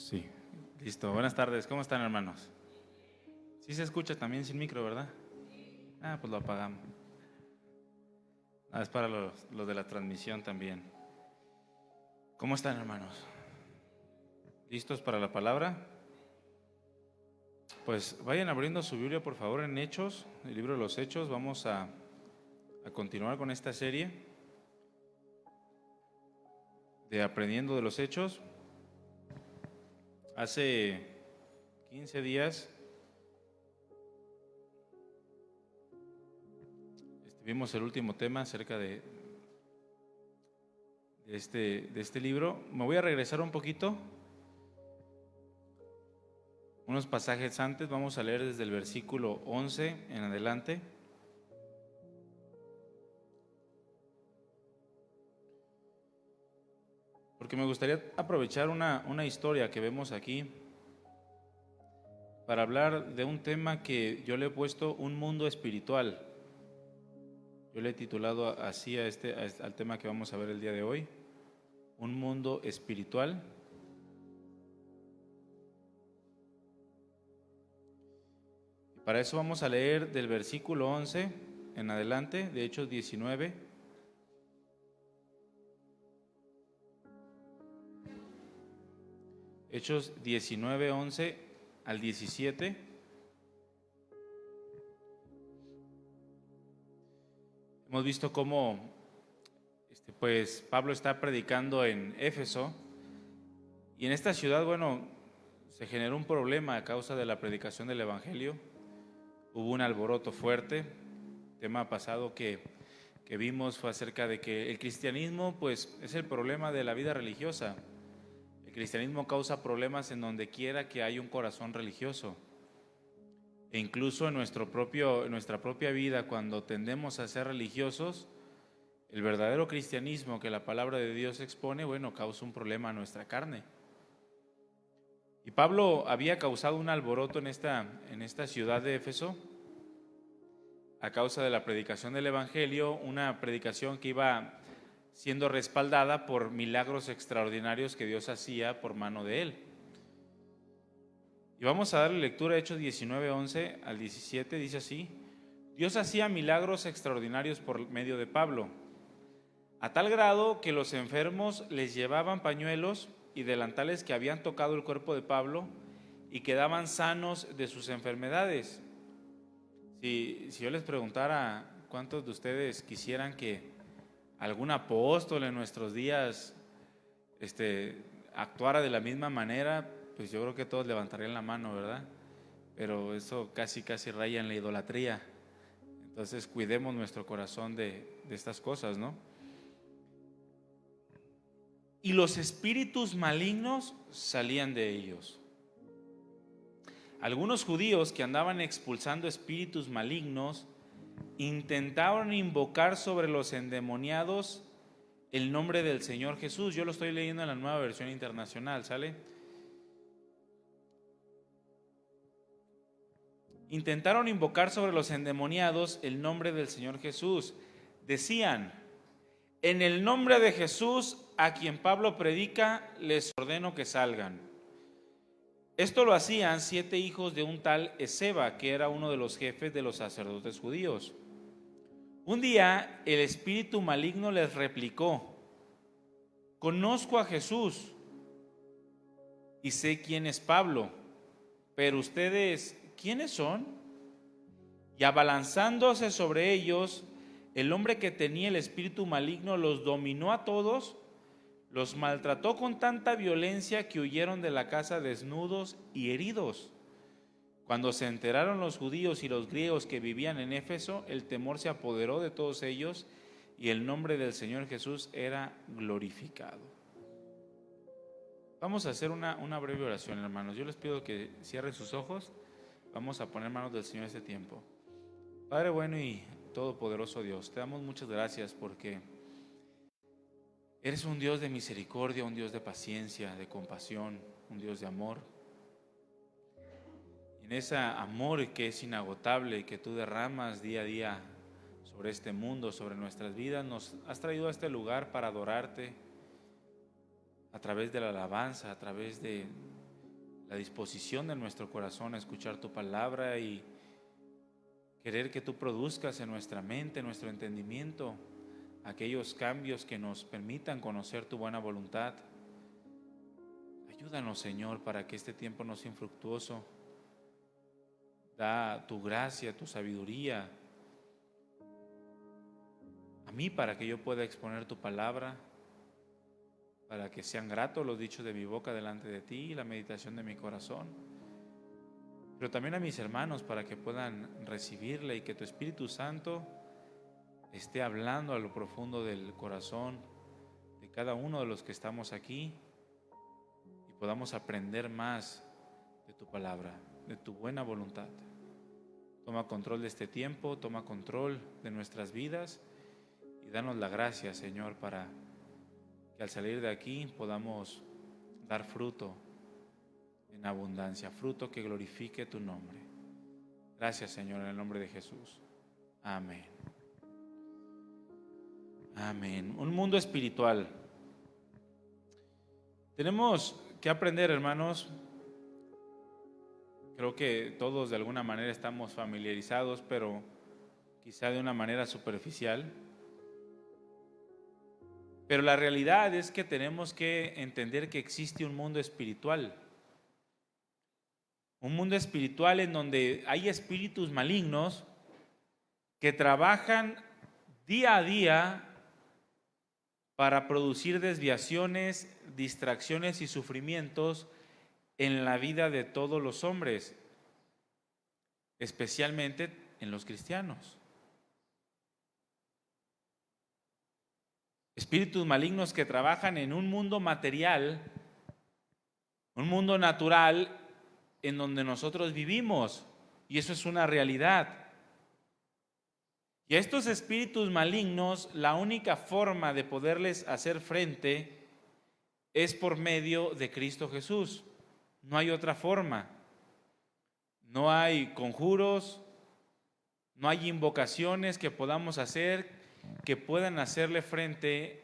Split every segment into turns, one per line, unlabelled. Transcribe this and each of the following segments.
Sí, listo. Buenas tardes, ¿cómo están, hermanos? Sí se escucha también sin micro, ¿verdad? Pues lo apagamos. Es para los de la transmisión también. ¿Cómo están, hermanos? ¿Listos para la palabra? Pues vayan abriendo su Biblia, por favor, en Hechos, el libro de los Hechos. Vamos a continuar con esta serie de Aprendiendo de los Hechos. Hace 15 días vimos el último tema acerca de este libro. Me voy a regresar un poquito, unos pasajes antes. Vamos a leer desde el versículo 11 en adelante. Porque me gustaría aprovechar una historia que vemos aquí para hablar de un tema que yo le he puesto un mundo espiritual. Yo le he titulado así al tema que vamos a ver el día de hoy, un mundo espiritual. Para eso vamos a leer del versículo 11 en adelante, de Hechos 19. Hechos 19, 11 al 17. Hemos visto cómo pues Pablo está predicando en Éfeso, y en esta ciudad, se generó un problema a causa de la predicación del Evangelio. Hubo un alboroto fuerte. El tema pasado que vimos fue acerca de que el cristianismo pues es el problema de la vida religiosa. El cristianismo causa problemas en donde quiera que haya un corazón religioso. E incluso en nuestra propia vida, cuando tendemos a ser religiosos, el verdadero cristianismo que la palabra de Dios expone, causa un problema a nuestra carne. Y Pablo había causado un alboroto en esta ciudad de Éfeso a causa de la predicación del Evangelio, una predicación que iba siendo respaldada por milagros extraordinarios que Dios hacía por mano de él. Y vamos a darle lectura a Hechos 19, 11 al 17, dice así: Dios hacía milagros extraordinarios por medio de Pablo, a tal grado que los enfermos les llevaban pañuelos y delantales que habían tocado el cuerpo de Pablo y quedaban sanos de sus enfermedades. Si yo les preguntara cuántos de ustedes quisieran que algún apóstol en nuestros días actuara de la misma manera, pues yo creo que todos levantarían la mano, ¿verdad? Pero eso casi raya en la idolatría. Entonces cuidemos nuestro corazón de estas cosas, ¿no? Y los espíritus malignos salían de ellos. Algunos judíos que andaban expulsando espíritus malignos intentaron invocar sobre los endemoniados el nombre del Señor Jesús. Yo lo estoy leyendo en la Nueva Versión Internacional, ¿sale? Intentaron invocar sobre los endemoniados el nombre del Señor Jesús. Decían: en el nombre de Jesús, a quien Pablo predica, les ordeno que salgan. Esto lo hacían 7 hijos de un tal Esceva, que era uno de los jefes de los sacerdotes judíos. Un día el espíritu maligno les replicó: conozco a Jesús y sé quién es Pablo, pero ustedes, ¿quiénes son? Y abalanzándose sobre ellos, el hombre que tenía el espíritu maligno los dominó a todos, los maltrató con tanta violencia que huyeron de la casa desnudos y heridos. Cuando se enteraron los judíos y los griegos que vivían en Éfeso, el temor se apoderó de todos ellos y el nombre del Señor Jesús era glorificado. Vamos a hacer una breve oración, hermanos. Yo les pido que cierren sus ojos. Vamos a poner manos del Señor este tiempo. Padre bueno y todopoderoso Dios, te damos muchas gracias porque eres un Dios de misericordia, un Dios de paciencia, de compasión, un Dios de amor. Y en ese amor que es inagotable y que tú derramas día a día sobre este mundo, sobre nuestras vidas, nos has traído a este lugar para adorarte a través de la alabanza, a través de la disposición de nuestro corazón a escuchar tu palabra y querer que tú produzcas en nuestra mente, en nuestro entendimiento, aquellos cambios que nos permitan conocer tu buena voluntad. Ayúdanos, Señor, para que este tiempo no sea infructuoso. Da tu gracia, tu sabiduría a mí para que yo pueda exponer tu palabra, para que sean gratos los dichos de mi boca delante de ti y la meditación de mi corazón, pero también a mis hermanos para que puedan recibirla y que tu Espíritu Santo esté hablando a lo profundo del corazón de cada uno de los que estamos aquí y podamos aprender más de tu palabra, de tu buena voluntad. Toma control de este tiempo, toma control de nuestras vidas y danos la gracia, Señor, para que al salir de aquí podamos dar fruto en abundancia, fruto que glorifique tu nombre. Gracias, Señor, en el nombre de Jesús. Amén. Amén. Un mundo espiritual. Tenemos que aprender, hermanos. Creo que todos de alguna manera estamos familiarizados, pero quizá de una manera superficial. Pero la realidad es que tenemos que entender que existe un mundo espiritual. Un mundo espiritual en donde hay espíritus malignos que trabajan día a día para producir desviaciones, distracciones y sufrimientos en la vida de todos los hombres, especialmente en los cristianos. Espíritus malignos que trabajan en un mundo material, un mundo natural en donde nosotros vivimos, y eso es una realidad. Y a estos espíritus malignos, la única forma de poderles hacer frente es por medio de Cristo Jesús. No hay otra forma. No hay conjuros, no hay invocaciones que podamos hacer que puedan hacerle frente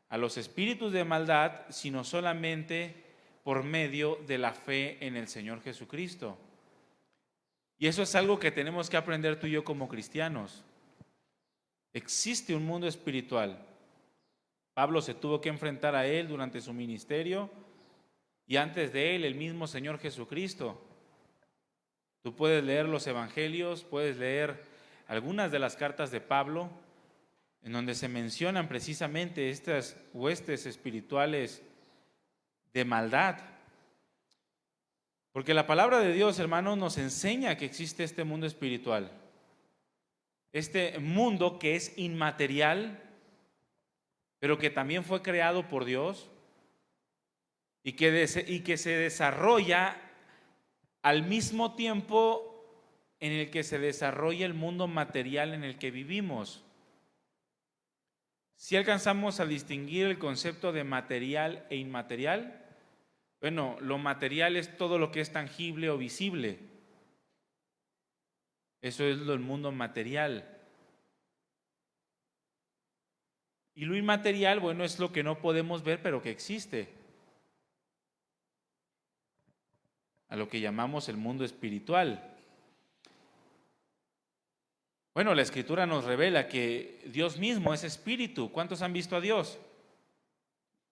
a los espíritus de maldad, sino solamente por medio de la fe en el Señor Jesucristo. Y eso es algo que tenemos que aprender tú y yo como cristianos. Existe un mundo espiritual. Pablo se tuvo que enfrentar a él durante su ministerio y antes de él el mismo Señor Jesucristo. Tú puedes leer los evangelios, puedes leer algunas de las cartas de Pablo en donde se mencionan precisamente estas huestes espirituales de maldad. Porque la palabra de Dios, hermanos, nos enseña que existe este mundo espiritual. Este mundo que es inmaterial, pero que también fue creado por Dios y que se desarrolla al mismo tiempo en el que se desarrolla el mundo material en el que vivimos. Si alcanzamos a distinguir el concepto de material e inmaterial, bueno, lo material es todo lo que es tangible o visible. Eso es el mundo material. Y lo inmaterial, bueno, es lo que no podemos ver, pero que existe. A lo que llamamos el mundo espiritual. Bueno, la Escritura nos revela que Dios mismo es espíritu. ¿Cuántos han visto a Dios?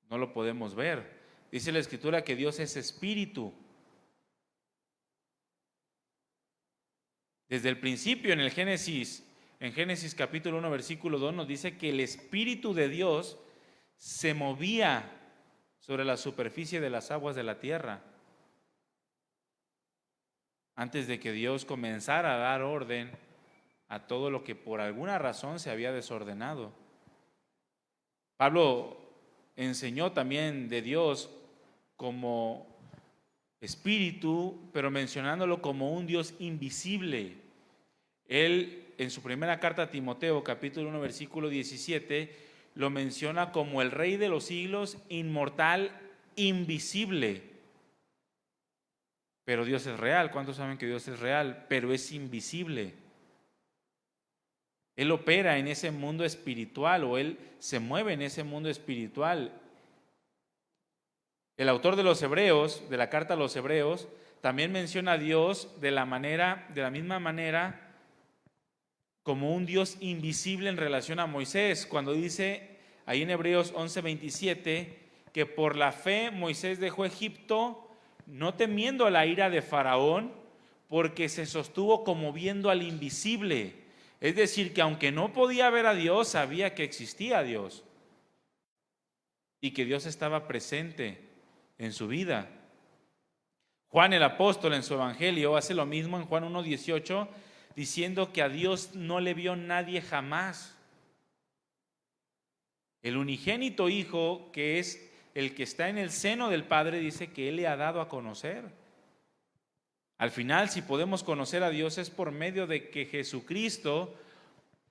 No lo podemos ver. Dice la Escritura que Dios es espíritu. Desde el principio en Génesis capítulo 1, versículo 2 nos dice que el Espíritu de Dios se movía sobre la superficie de las aguas de la tierra. Antes de que Dios comenzara a dar orden a todo lo que por alguna razón se había desordenado. Pablo enseñó también de Dios como espíritu, pero mencionándolo como un Dios invisible. Él, en su primera carta a Timoteo, capítulo 1, versículo 17, lo menciona como el Rey de los siglos, inmortal, invisible. Pero Dios es real. ¿Cuántos saben que Dios es real? Pero es invisible. Él opera en ese mundo espiritual, o Él se mueve en ese mundo espiritual. El autor de los Hebreos, de la carta a los Hebreos, también menciona a Dios de la misma manera como un Dios invisible en relación a Moisés, cuando dice ahí en Hebreos 11:27 que por la fe Moisés dejó Egipto, no temiendo a la ira de Faraón, porque se sostuvo como viendo al invisible. Es decir, que aunque no podía ver a Dios, sabía que existía Dios y que Dios estaba presente en su vida. Juan el apóstol en su evangelio hace lo mismo en Juan 1:18, diciendo que a Dios no le vio nadie jamás. El unigénito Hijo, que es el que está en el seno del Padre, dice que Él le ha dado a conocer. Al final, si podemos conocer a Dios es por medio de que Jesucristo,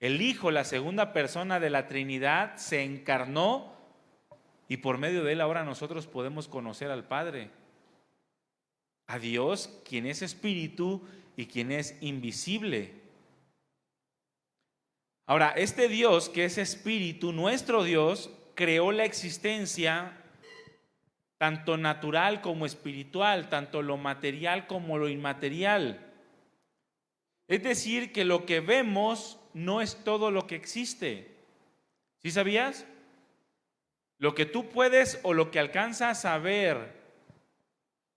el Hijo, la segunda persona de la Trinidad, se encarnó y por medio de Él ahora nosotros podemos conocer al Padre. A Dios, quien es espíritu y quien es invisible. Ahora, este Dios que es espíritu, nuestro Dios, creó la existencia tanto natural como espiritual, tanto lo material como lo inmaterial. Es decir, que lo que vemos no es todo lo que existe. ¿Sí sabías? Lo que tú puedes o lo que alcanzas a ver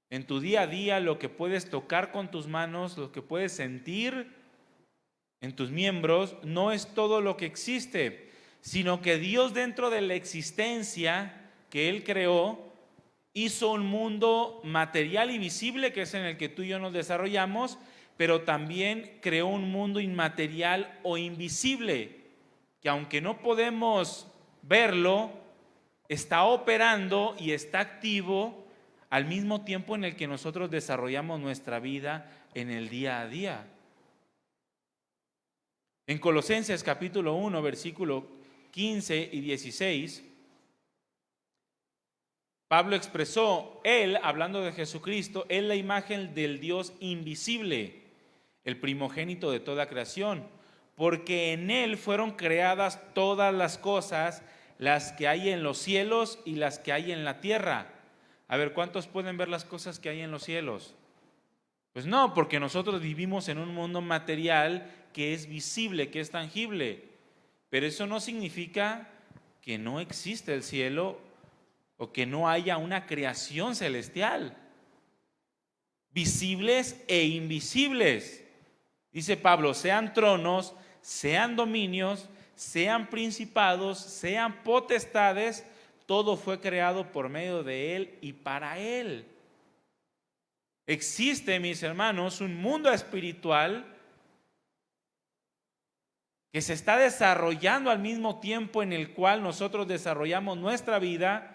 en tu día a día, lo que puedes tocar con tus manos, lo que puedes sentir en tus miembros, no es todo lo que existe, sino que Dios, dentro de la existencia que Él creó, hizo un mundo material y visible, que es en el que tú y yo nos desarrollamos, pero también creó un mundo inmaterial o invisible, que aunque no podemos verlo, está operando y está activo al mismo tiempo en el que nosotros desarrollamos nuestra vida en el día a día. En Colosenses capítulo 1, versículo 15 y 16, Pablo expresó, Él, hablando de Jesucristo, es la imagen del Dios invisible, el primogénito de toda creación, porque en Él fueron creadas todas las cosas, las que hay en los cielos y las que hay en la tierra. A ver, ¿cuántos pueden ver las cosas que hay en los cielos? Pues no, porque nosotros vivimos en un mundo material que es visible, que es tangible. Pero eso no significa que no existe el cielo o que no haya una creación celestial. Visibles e invisibles. Dice Pablo, sean tronos, sean dominios, sean principados, sean potestades, todo fue creado por medio de Él y para Él. Existe, mis hermanos, un mundo espiritual que se está desarrollando al mismo tiempo en el cual nosotros desarrollamos nuestra vida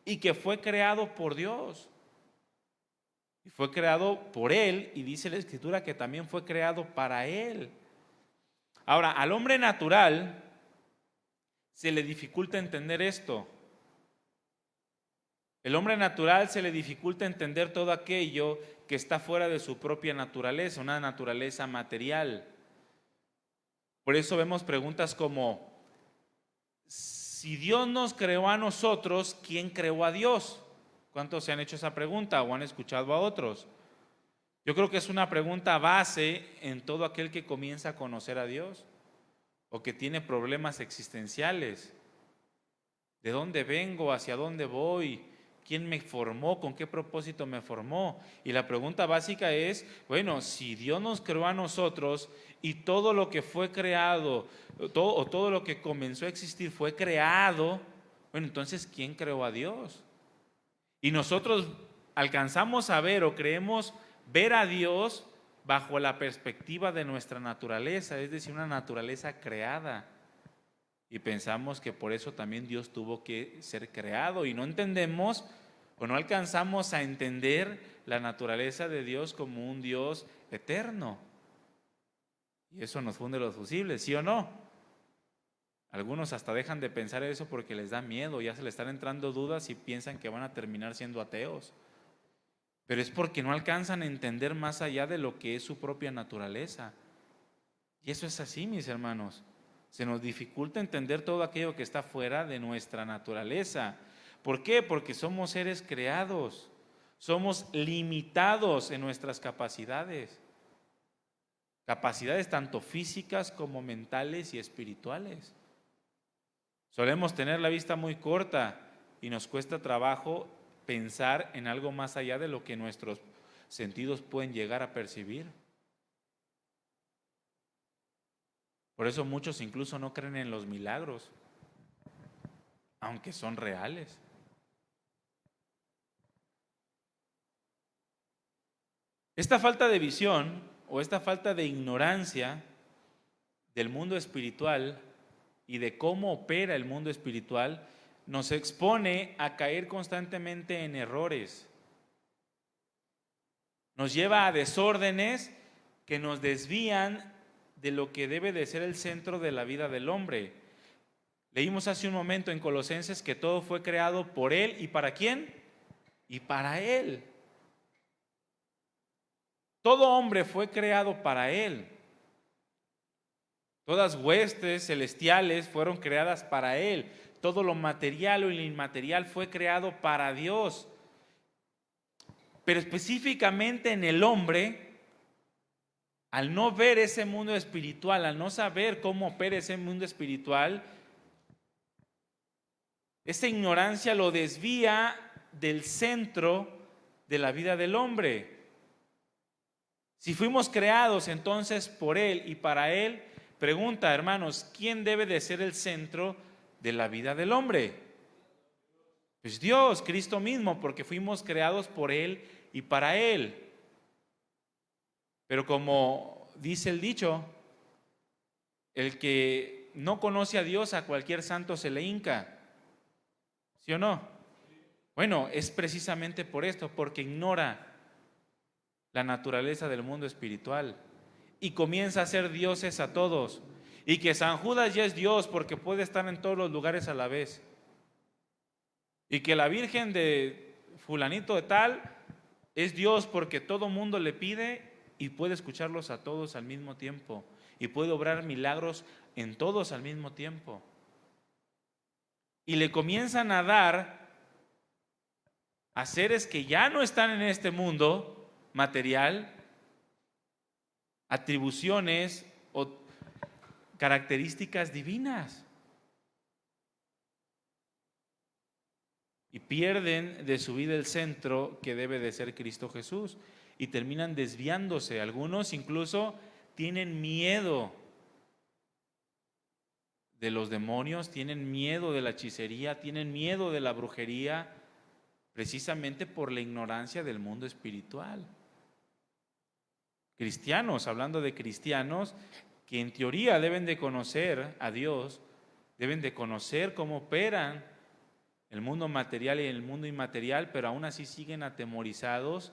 y que fue creado por Dios. Y fue creado por Él, y dice la Escritura que también fue creado para Él. Ahora, al hombre natural se le dificulta entender esto. El hombre natural se le dificulta entender todo aquello que está fuera de su propia naturaleza, una naturaleza material. Por eso vemos preguntas como, si Dios nos creó a nosotros, ¿quién creó a Dios? ¿Cuántos se han hecho esa pregunta o han escuchado a otros? Yo creo que es una pregunta base en todo aquel que comienza a conocer a Dios o que tiene problemas existenciales. ¿De dónde vengo? ¿Hacia dónde voy? ¿Quién me formó? ¿Con qué propósito me formó? Y la pregunta básica es, bueno, si Dios nos creó a nosotros y todo lo que fue creado, todo lo que comenzó a existir fue creado, bueno, entonces, ¿quién creó a Dios? Y nosotros alcanzamos a ver o creemos ver a Dios bajo la perspectiva de nuestra naturaleza, es decir, una naturaleza creada. Y pensamos que por eso también Dios tuvo que ser creado y no entendemos o no alcanzamos a entender la naturaleza de Dios como un Dios eterno. Y eso nos funde los fusibles, ¿sí o no? Algunos hasta dejan de pensar eso porque les da miedo, ya se les están entrando dudas y piensan que van a terminar siendo ateos. Pero es porque no alcanzan a entender más allá de lo que es su propia naturaleza. Y eso es así, mis hermanos. Se nos dificulta entender todo aquello que está fuera de nuestra naturaleza. ¿Por qué? Porque somos seres creados, somos limitados en nuestras capacidades tanto físicas como mentales y espirituales. Solemos tener la vista muy corta y nos cuesta trabajo pensar en algo más allá de lo que nuestros sentidos pueden llegar a percibir. Por eso muchos incluso no creen en los milagros, aunque son reales. Esta falta de visión o esta falta de ignorancia del mundo espiritual y de cómo opera el mundo espiritual nos expone a caer constantemente en errores. Nos lleva a desórdenes que nos desvían de lo que debe de ser el centro de la vida del hombre. Leímos hace un momento en Colosenses que todo fue creado por Él. ¿Y para quién? Y para Él. Todo hombre fue creado para Él. Todas huestes celestiales fueron creadas para Él. Todo lo material o lo inmaterial fue creado para Dios. Pero específicamente en el hombre, al no ver ese mundo espiritual, al no saber cómo opera ese mundo espiritual, esa ignorancia lo desvía del centro de la vida del hombre. Si fuimos creados entonces por Él y para Él, pregunta, hermanos, ¿quién debe de ser el centro de la vida del hombre? Pues Dios, Cristo mismo, porque fuimos creados por Él y para Él. Pero como dice el dicho, el que no conoce a Dios, a cualquier santo se le hinca. ¿Sí o no? Bueno, es precisamente por esto, porque ignora la naturaleza del mundo espiritual y comienza a hacer dioses a todos. Y que San Judas ya es Dios porque puede estar en todos los lugares a la vez. Y que la Virgen de fulanito de tal es Dios porque todo mundo le pide y puede escucharlos a todos al mismo tiempo. Y puede obrar milagros en todos al mismo tiempo. Y le comienzan a dar a seres que ya no están en este mundo material, atribuciones o características divinas. Y pierden de su vida el centro que debe de ser Cristo Jesús. Y terminan desviándose. Algunos incluso tienen miedo de los demonios, tienen miedo de la hechicería, tienen miedo de la brujería, precisamente por la ignorancia del mundo espiritual. Cristianos, hablando de cristianos, que en teoría deben de conocer a Dios, deben de conocer cómo operan el mundo material y el mundo inmaterial, pero aún así siguen atemorizados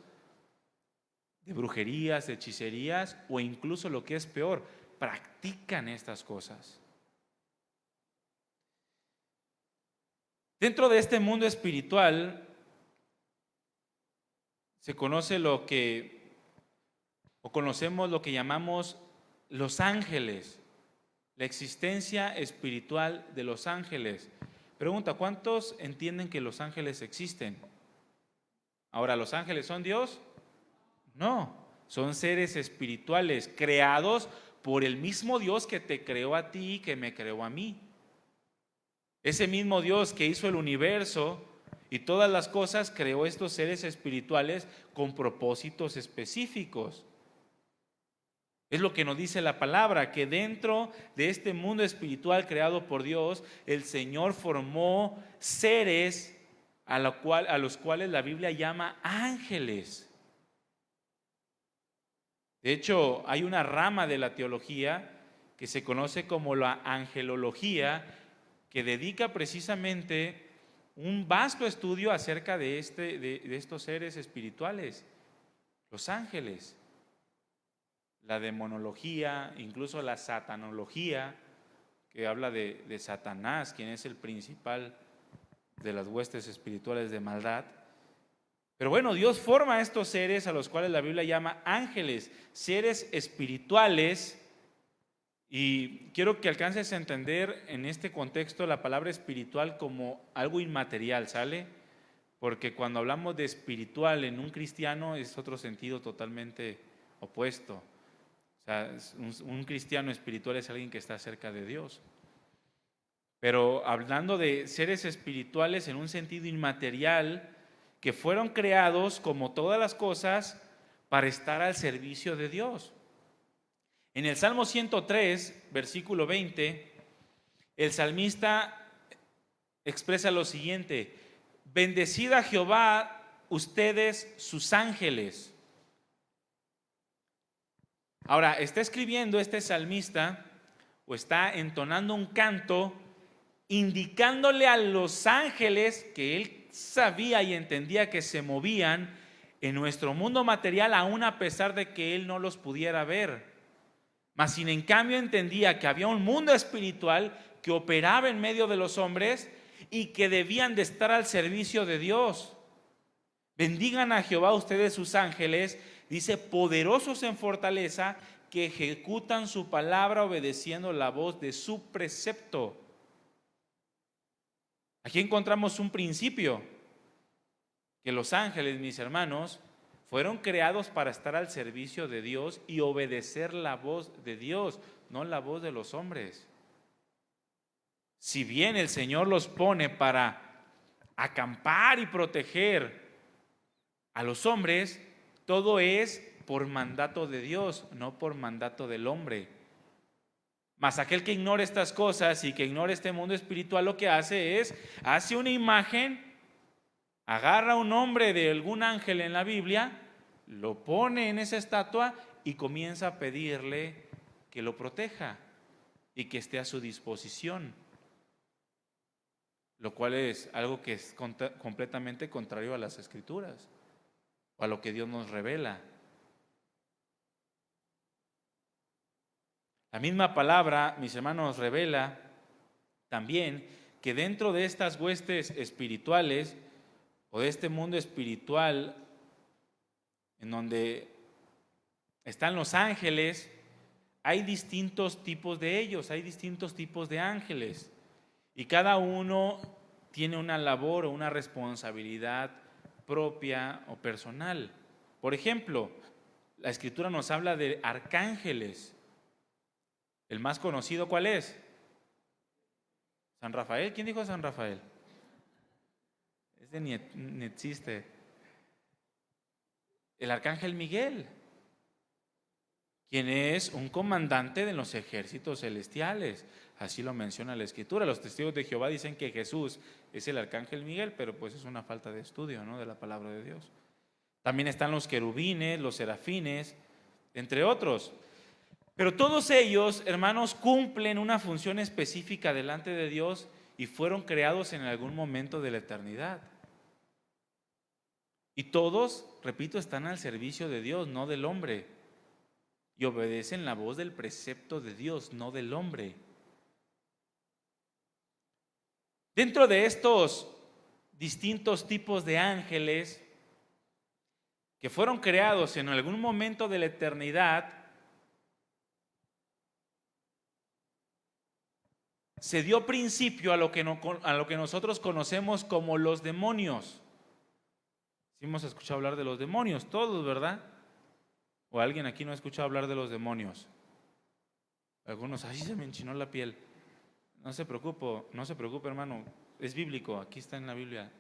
de brujerías, de hechicerías o incluso lo que es peor, practican estas cosas. Dentro de este mundo espiritual se conoce conocemos lo que llamamos los ángeles, la existencia espiritual de los ángeles. Pregunta, ¿cuántos entienden que los ángeles existen? Ahora, ¿los ángeles son Dios? No, son seres espirituales creados por el mismo Dios que te creó a ti y que me creó a mí. Ese mismo Dios que hizo el universo y todas las cosas creó estos seres espirituales con propósitos específicos. Es lo que nos dice la palabra, que dentro de este mundo espiritual creado por Dios, el Señor formó seres a los cuales la Biblia llama ángeles. De hecho, hay una rama de la teología que se conoce como la angelología, que dedica precisamente un vasto estudio acerca de estos seres espirituales, los ángeles. La demonología, incluso la satanología, que habla de Satanás, quien es el principal de las huestes espirituales de maldad. Pero bueno, Dios forma a estos seres a los cuales la Biblia llama ángeles, seres espirituales Y quiero que alcances a entender en este contexto la palabra espiritual como algo inmaterial, ¿sale? Porque cuando hablamos de espiritual en un cristiano es otro sentido totalmente opuesto. O sea, un cristiano espiritual es alguien que está cerca de Dios. Pero hablando de seres espirituales en un sentido inmaterial, que fueron creados como todas las cosas para estar al servicio de Dios. En el Salmo 103, versículo 20, el salmista expresa lo siguiente: bendecid a Jehová ustedes sus ángeles. Ahora, está escribiendo este salmista o está entonando un canto indicándole a los ángeles que él sabía y entendía que se movían en nuestro mundo material, aún a pesar de que él no los pudiera ver. Mas sin en cambio entendía que había un mundo espiritual que operaba en medio de los hombres y que debían de estar al servicio de Dios. Bendigan a Jehová ustedes sus ángeles, dice, poderosos en fortaleza, que ejecutan su palabra obedeciendo la voz de su precepto. Aquí encontramos un principio, que los ángeles, mis hermanos, fueron creados para estar al servicio de Dios y obedecer la voz de Dios, no la voz de los hombres. Si bien el Señor los pone para acampar y proteger a los hombres, todo es por mandato de Dios, no por mandato del hombre. Mas aquel que ignore estas cosas y que ignore este mundo espiritual, lo que hace es, hace una imagen, agarra un nombre de algún ángel en la Biblia, lo pone en esa estatua y comienza a pedirle que lo proteja y que esté a su disposición. Lo cual es algo que es completamente contrario a las Escrituras o a lo que Dios nos revela. La misma palabra, mis hermanos, revela también que dentro de estas huestes espirituales o de este mundo espiritual en donde están los ángeles, hay distintos tipos de ellos, hay distintos tipos de ángeles y cada uno tiene una labor o una responsabilidad propia o personal. Por ejemplo, la Escritura nos habla de arcángeles. El más conocido, ¿cuál es? San Rafael. ¿Quién dijo San Rafael? Ese ni existe. El arcángel Miguel, quien es un comandante de los ejércitos celestiales. Así lo menciona la Escritura. Los testigos de Jehová dicen que Jesús es el arcángel Miguel, pero pues es una falta de estudio, ¿no?, de la palabra de Dios. También están los querubines, los serafines, entre otros. Pero todos ellos, hermanos, cumplen una función específica delante de Dios y fueron creados en algún momento de la eternidad. Y todos, repito, están al servicio de Dios, no del hombre. Y obedecen la voz del precepto de Dios, no del hombre. Dentro de estos distintos tipos de ángeles que fueron creados en algún momento de la eternidad, se dio principio a lo que nosotros conocemos como los demonios. ¿Sí hemos escuchado hablar de los demonios? Todos, ¿verdad? ¿O alguien aquí no ha escuchado hablar de los demonios? Algunos, ay, se me enchinó la piel. No se preocupe, hermano, es bíblico, aquí está en la Biblia.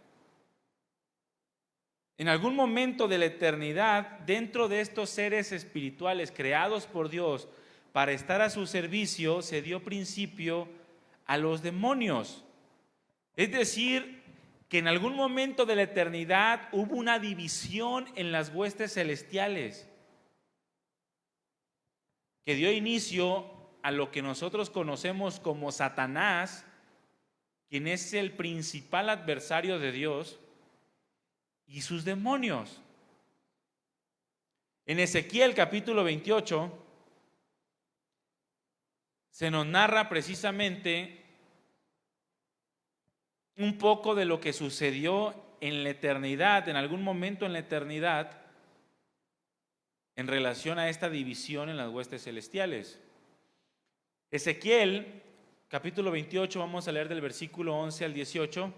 En algún momento de la eternidad, dentro de estos seres espirituales creados por Dios para estar a su servicio, se dio principio a los demonios. Es decir, que en algún momento de la eternidad hubo una división en las huestes celestiales que dio inicio a lo que nosotros conocemos como Satanás, quien es el principal adversario de Dios, y sus demonios. En Ezequiel capítulo 28 se nos narra precisamente un poco de lo que sucedió en la eternidad, en algún momento en la eternidad, en relación a esta división en las huestes celestiales. Ezequiel, capítulo 28, vamos a leer del versículo 11 al 18,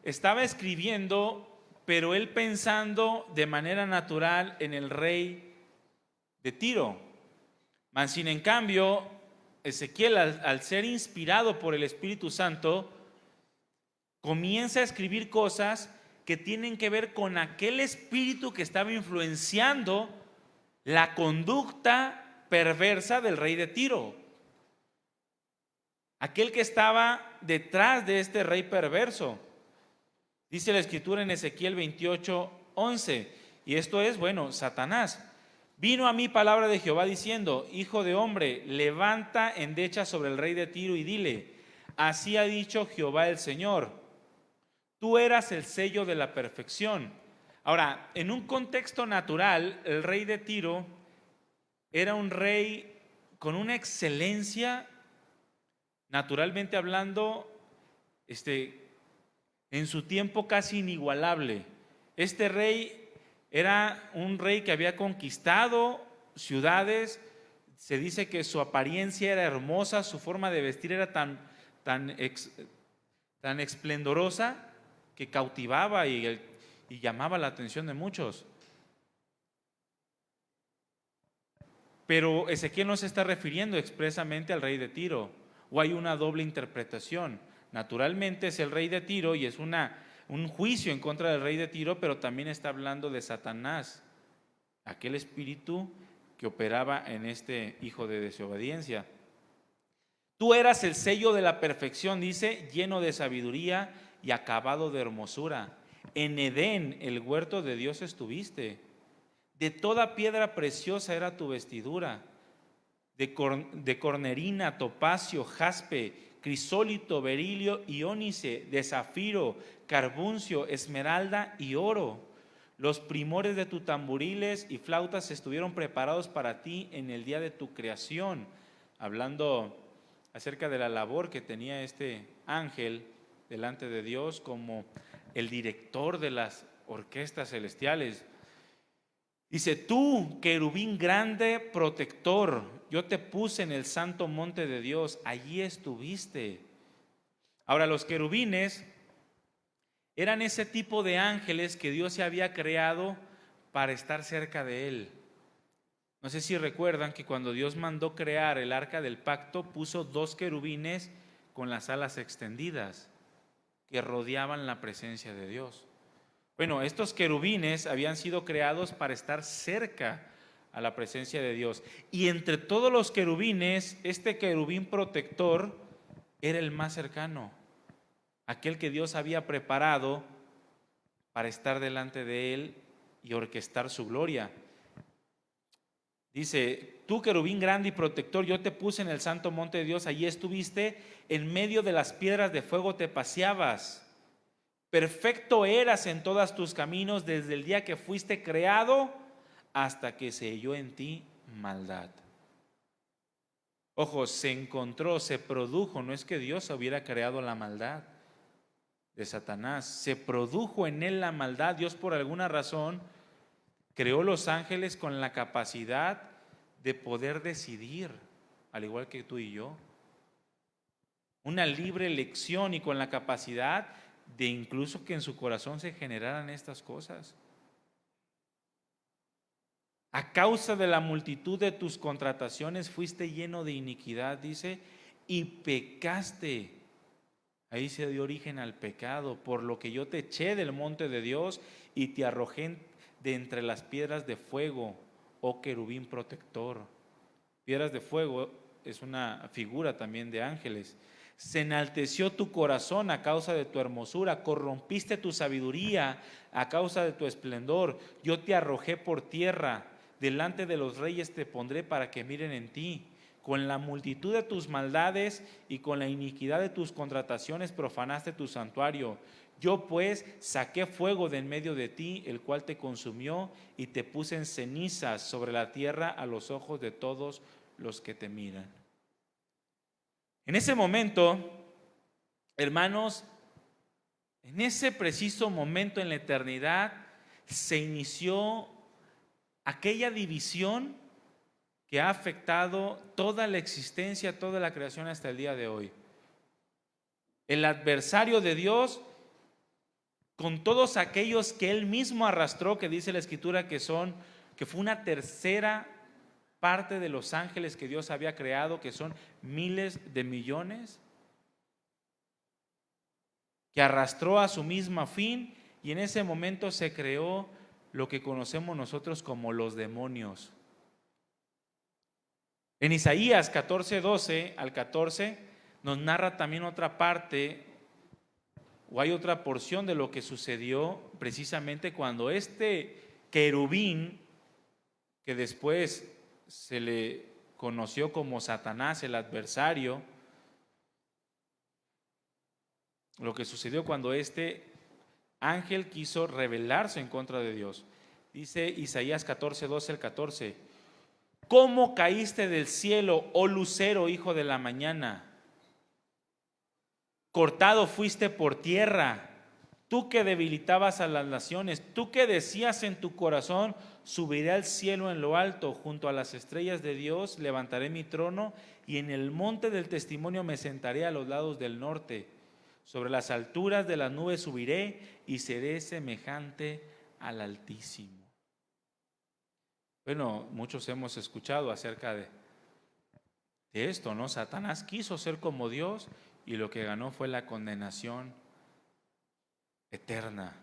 estaba escribiendo, pero él pensando de manera natural en el rey de Tiro. Mas sin en cambio, Ezequiel, al ser inspirado por el Espíritu Santo, comienza a escribir cosas que tienen que ver con aquel espíritu que estaba influenciando la conducta perversa del rey de Tiro. Aquel que estaba detrás de este rey perverso. Dice la escritura en Ezequiel 28:11, y esto es, Satanás. Vino a mí palabra de Jehová diciendo: hijo de hombre, levanta endecha sobre el rey de Tiro y dile: así ha dicho Jehová el Señor, tú eras el sello de la perfección. Ahora, en un contexto natural, el rey de Tiro era un rey con una excelencia, naturalmente hablando, en su tiempo casi inigualable. Este rey era un rey que había conquistado ciudades. Se dice que su apariencia era hermosa, su forma de vestir era tan esplendorosa que cautivaba y llamaba la atención de muchos. Pero Ezequiel no se está refiriendo expresamente al rey de Tiro, o hay una doble interpretación. Naturalmente es el rey de Tiro y es un juicio en contra del rey de Tiro, pero también está hablando de Satanás, aquel espíritu que operaba en este hijo de desobediencia. Tú eras el sello de la perfección, dice, lleno de sabiduría y acabado de hermosura. En Edén, el huerto de Dios, estuviste. De toda piedra preciosa era tu vestidura, de cornerina, topacio, jaspe, crisólito, berilio y ónice, de zafiro, carbuncio, esmeralda y oro. Los primores de tus tamboriles y flautas estuvieron preparados para ti en el día de tu creación. Hablando acerca de la labor que tenía este ángel delante de Dios como el director de las orquestas celestiales. Dice: tú, querubín grande, protector, yo te puse en el santo monte de Dios, allí estuviste. Ahora, los querubines eran ese tipo de ángeles que Dios se había creado para estar cerca de él. No sé si recuerdan que cuando Dios mandó crear el arca del pacto, puso 2 querubines con las alas extendidas que rodeaban la presencia de Dios. Bueno, estos querubines habían sido creados para estar cerca a la presencia de Dios. Y entre todos los querubines, este querubín protector era el más cercano, aquel que Dios había preparado para estar delante de él y orquestar su gloria. Dice: tú, querubín grande y protector, yo te puse en el santo monte de Dios, allí estuviste, en medio de las piedras de fuego te paseabas. Perfecto eras en todos tus caminos desde el día que fuiste creado hasta que se halló en ti maldad. Ojo, se encontró, se produjo, no es que Dios hubiera creado la maldad de Satanás, se produjo en él la maldad. Dios, por alguna razón, creó los ángeles con la capacidad de poder decidir, al igual que tú y yo. Una libre elección y con la capacidad de incluso que en su corazón se generaran estas cosas. A causa de la multitud de tus contrataciones fuiste lleno de iniquidad, dice, y pecaste. Ahí se dio origen al pecado, por lo que yo te eché del monte de Dios y te arrojé de entre las piedras de fuego, oh querubín protector. Piedras de fuego es una figura también de ángeles. Se enalteció tu corazón a causa de tu hermosura, corrompiste tu sabiduría a causa de tu esplendor. Yo te arrojé por tierra, delante de los reyes te pondré para que miren en ti. Con la multitud de tus maldades y con la iniquidad de tus contrataciones profanaste tu santuario. Yo pues saqué fuego de en medio de ti, el cual te consumió, y te puse en cenizas sobre la tierra a los ojos de todos los que te miran. En ese momento, hermanos, en ese preciso momento en la eternidad, se inició aquella división que ha afectado toda la existencia, toda la creación hasta el día de hoy. El adversario de Dios, con todos aquellos que él mismo arrastró, que dice la Escritura que fue una tercera parte de los ángeles que Dios había creado, que son miles de millones, que arrastró a su mismo fin, y en ese momento se creó lo que conocemos nosotros como los demonios. En Isaías 14, 12 al 14 nos narra también otra parte, o hay otra porción de lo que sucedió precisamente cuando este querubín, que después se le conoció como Satanás, el adversario, lo que sucedió cuando este ángel quiso rebelarse en contra de Dios. Dice Isaías 14, 12 al 14: ¿Cómo caíste del cielo, oh lucero, hijo de la mañana? Cortado fuiste por tierra, tú que debilitabas a las naciones, tú que decías en tu corazón: subiré al cielo en lo alto, junto a las estrellas de Dios levantaré mi trono, y en el monte del testimonio me sentaré a los lados del norte. Sobre las alturas de las nubes subiré y seré semejante al Altísimo. Bueno, muchos hemos escuchado acerca de esto, ¿no? Satanás quiso ser como Dios y lo que ganó fue la condenación eterna.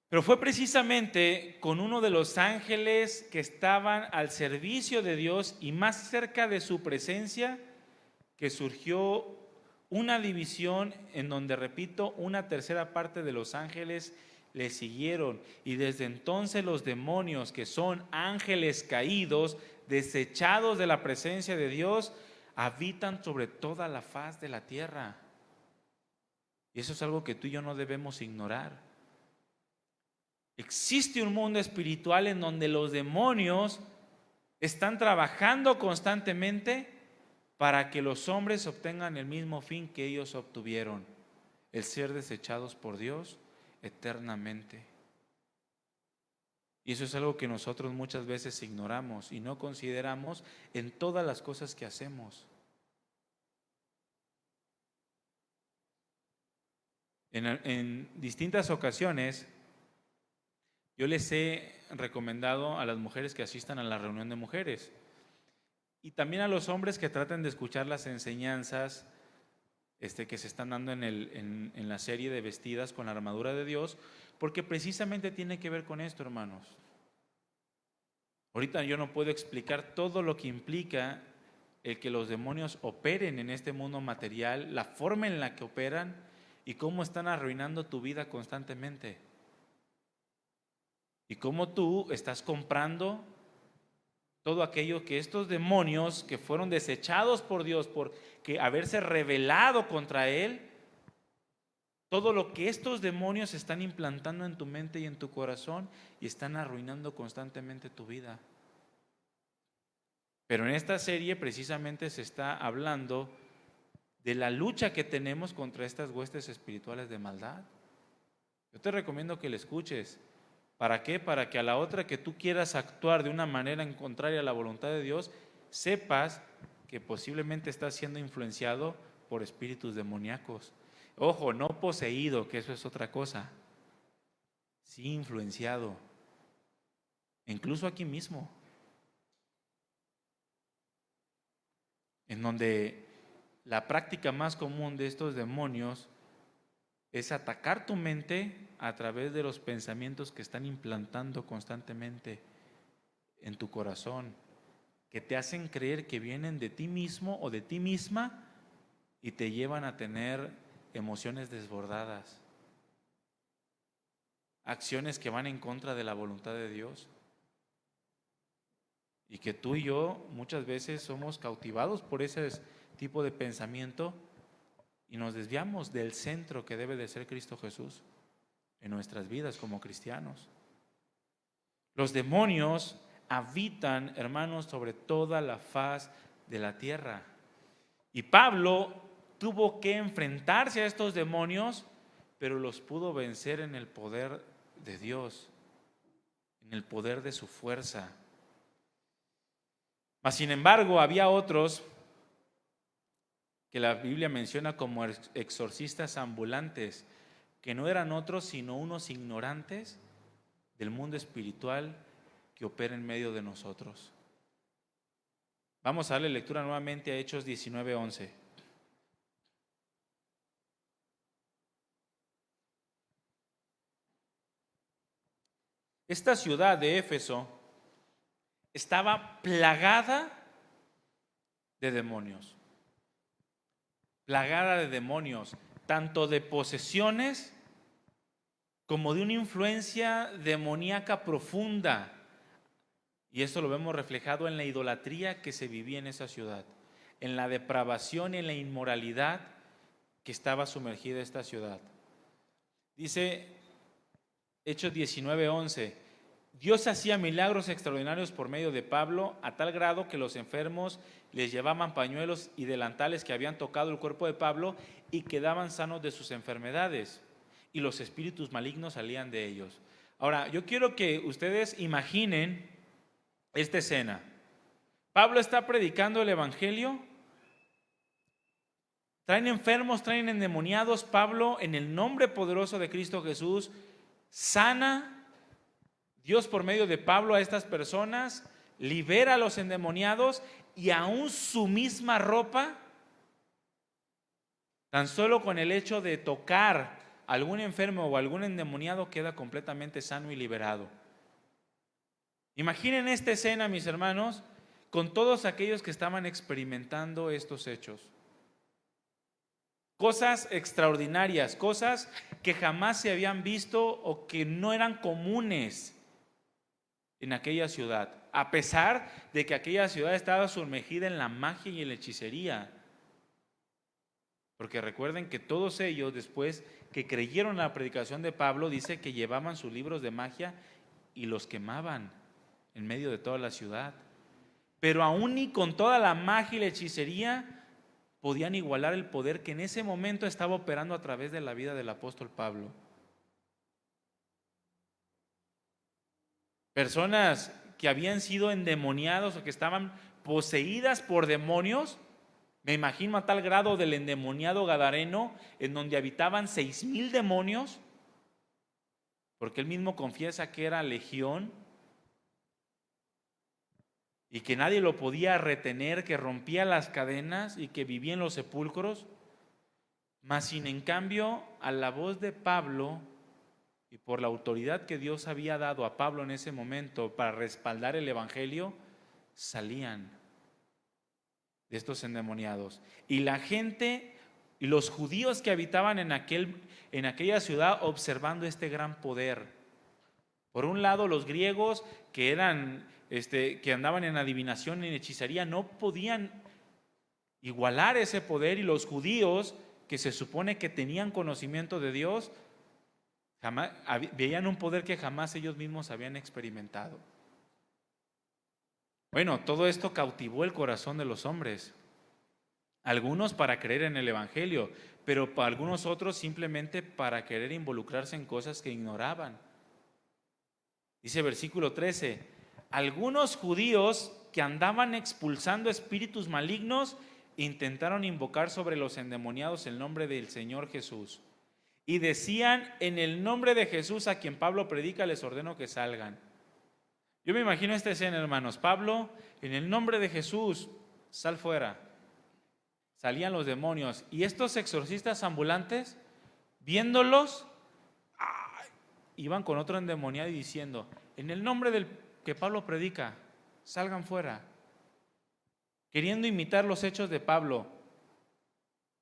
Pero fue precisamente con uno de los ángeles que estaban al servicio de Dios y más cerca de su presencia que surgió una división en donde, repito, una tercera parte de los ángeles le siguieron, y desde entonces los demonios, que son ángeles caídos, desechados de la presencia de Dios, habitan sobre toda la faz de la tierra. Y eso es algo que tú y yo no debemos ignorar. Existe un mundo espiritual en donde los demonios están trabajando constantemente para que los hombres obtengan el mismo fin que ellos obtuvieron: el ser desechados por Dios eternamente. Y eso es algo que nosotros muchas veces ignoramos y no consideramos en todas las cosas que hacemos. En distintas ocasiones yo les he recomendado a las mujeres que asistan a la reunión de mujeres, y también a los hombres que traten de escuchar las enseñanzas que se están dando en la serie de Vestidas con la Armadura de Dios, porque precisamente tiene que ver con esto, hermanos. Ahorita yo no puedo explicar todo lo que implica el que los demonios operen en este mundo material, la forma en la que operan y cómo están arruinando tu vida constantemente. Y cómo tú estás comprando todo aquello que estos demonios, que fueron desechados por Dios por que haberse rebelado contra Él, todo lo que estos demonios están implantando en tu mente y en tu corazón, y están arruinando constantemente tu vida. Pero en esta serie precisamente se está hablando de la lucha que tenemos contra estas huestes espirituales de maldad. Yo te recomiendo que la escuches. ¿Para qué? Para que a la otra que tú quieras actuar de una manera en contraria a la voluntad de Dios, sepas que posiblemente estás siendo influenciado por espíritus demoníacos. Ojo, no poseído, que eso es otra cosa. Sí influenciado. Incluso aquí mismo. En donde la práctica más común de estos demonios es atacar tu mente a través de los pensamientos que están implantando constantemente en tu corazón, que te hacen creer que vienen de ti mismo o de ti misma y te llevan a tener emociones desbordadas, acciones que van en contra de la voluntad de Dios, y que tú y yo muchas veces somos cautivados por ese tipo de pensamiento y nos desviamos del centro que debe de ser Cristo Jesús en nuestras vidas como cristianos. Los demonios habitan, hermanos, sobre toda la faz de la tierra. Y Pablo tuvo que enfrentarse a estos demonios, pero los pudo vencer en el poder de Dios, en el poder de su fuerza. Mas sin embargo, había otros que la Biblia menciona como exorcistas ambulantes, que no eran otros sino unos ignorantes del mundo espiritual que opera en medio de nosotros. Vamos a darle lectura nuevamente a Hechos 19:11. Esta ciudad de Éfeso estaba plagada de demonios. Plagada de demonios, tanto de posesiones como de una influencia demoníaca profunda. Y esto lo vemos reflejado en la idolatría que se vivía en esa ciudad, en la depravación y en la inmoralidad que estaba sumergida esta ciudad. Dice Hechos 19:11, Dios hacía milagros extraordinarios por medio de Pablo, a tal grado que los enfermos les llevaban pañuelos y delantales que habían tocado el cuerpo de Pablo y quedaban sanos de sus enfermedades, y los espíritus malignos salían de ellos. Ahora, yo quiero que ustedes imaginen esta escena. Pablo está predicando el evangelio, traen enfermos, traen endemoniados. Pablo, en el nombre poderoso de Cristo Jesús, sana Dios por medio de Pablo a estas personas, libera a los endemoniados, y aún su misma ropa, tan solo con el hecho de tocar a algún enfermo o algún endemoniado, queda completamente sano y liberado. Imaginen esta escena, mis hermanos, con todos aquellos que estaban experimentando estos hechos. Cosas extraordinarias, cosas que jamás se habían visto o que no eran comunes en aquella ciudad, a pesar de que aquella ciudad estaba sumergida en la magia y en la hechicería. Porque recuerden que todos ellos, después que creyeron en la predicación de Pablo, dice que llevaban sus libros de magia y los quemaban en medio de toda la ciudad. Pero aún y con toda la magia y la hechicería, podían igualar el poder que en ese momento estaba operando a través de la vida del apóstol Pablo. Personas que habían sido endemoniados o que estaban poseídas por demonios, me imagino a tal grado del endemoniado gadareno, en donde habitaban 6,000 demonios, porque él mismo confiesa que era legión y que nadie lo podía retener, que rompía las cadenas y que vivía en los sepulcros. Mas sin en cambio, a la voz de Pablo y por la autoridad que Dios había dado a Pablo en ese momento para respaldar el evangelio, salían de estos endemoniados. Y la gente y los judíos que habitaban en aquella ciudad, observando este gran poder. Por un lado, los griegos que andaban en adivinación y en hechicería no podían igualar ese poder, y los judíos que se supone que tenían conocimiento de Dios, veían un poder que jamás ellos mismos habían experimentado. Bueno, todo esto cautivó el corazón de los hombres, algunos para creer en el evangelio, pero para algunos otros simplemente para querer involucrarse en cosas que ignoraban. Dice versículo 13, algunos judíos que andaban expulsando espíritus malignos intentaron invocar sobre los endemoniados el nombre del Señor Jesús, y decían: en el nombre de Jesús a quien Pablo predica, les ordeno que salgan. Yo me imagino esta escena, hermanos. Pablo, en el nombre de Jesús, sal fuera. Salían los demonios, y estos exorcistas ambulantes, viéndolos, iban con otro endemoniado y diciendo: en el nombre del que Pablo predica, salgan fuera, queriendo imitar los hechos de Pablo.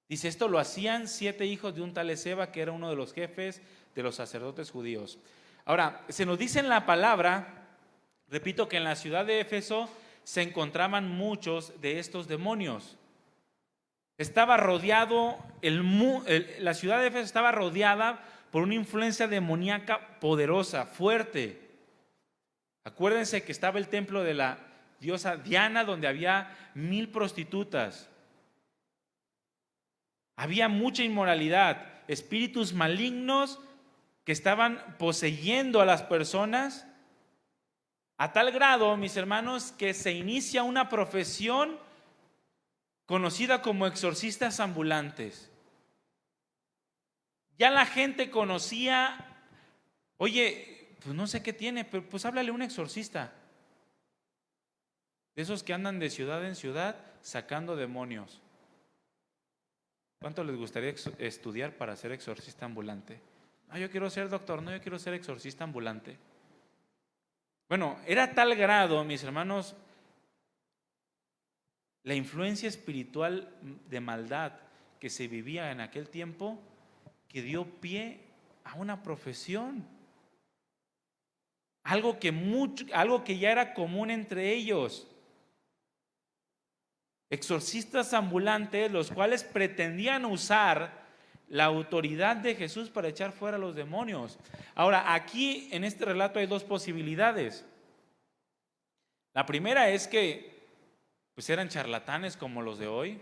Dice, esto lo hacían 7 hijos de un tal Esceva, que era uno de los jefes de los sacerdotes judíos. Ahora, se nos dice en la palabra, repito, que en la ciudad de Éfeso se encontraban muchos de estos demonios. Estaba rodeado, la ciudad de Éfeso estaba rodeada por una influencia demoníaca poderosa, fuerte. Acuérdense que estaba el templo de la diosa Diana, donde había 1,000 prostitutas. Había mucha inmoralidad, espíritus malignos que estaban poseyendo a las personas, A tal grado, mis hermanos, que se inicia una profesión conocida como exorcistas ambulantes. Ya la gente conocía, oye, pues no sé qué tiene, pero pues háblale a un exorcista. De esos que andan de ciudad en ciudad sacando demonios. ¿Cuánto les gustaría estudiar para ser exorcista ambulante? No, yo quiero ser doctor, no, yo quiero ser exorcista ambulante. Bueno, era tal grado, mis hermanos, la influencia espiritual de maldad que se vivía en aquel tiempo, que dio pie a una profesión. Algo que ya era común entre ellos. Exorcistas ambulantes, los cuales pretendían usar la autoridad de Jesús para echar fuera a los demonios. Ahora, aquí en este relato hay dos posibilidades. La primera es que pues eran charlatanes como los de hoy,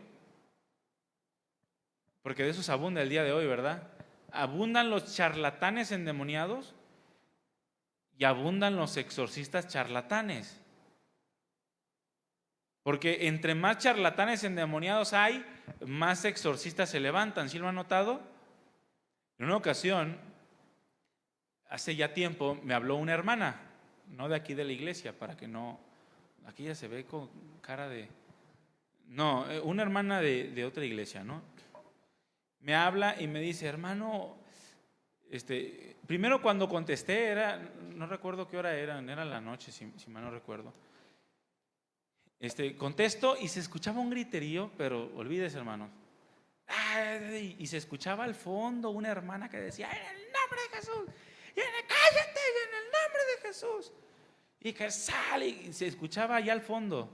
porque de esos abunda el día de hoy, ¿verdad? Abundan los charlatanes endemoniados y abundan los exorcistas charlatanes. Porque entre más charlatanes endemoniados hay, más exorcistas se levantan. ¿Sí lo han notado? En una ocasión, hace ya tiempo, me habló una hermana, no de aquí de la iglesia, para que no, aquí ya se ve con cara de, no, una hermana de otra iglesia, ¿no? Me habla y me dice, hermano, primero cuando contesté, no recuerdo qué hora era la noche, si mal no recuerdo. Contesto y se escuchaba un griterío, pero olvídese, hermano. Y se escuchaba al fondo una hermana que decía, en el nombre de Jesús, cállate, en el nombre de Jesús. Y que sale, y se escuchaba allá al fondo.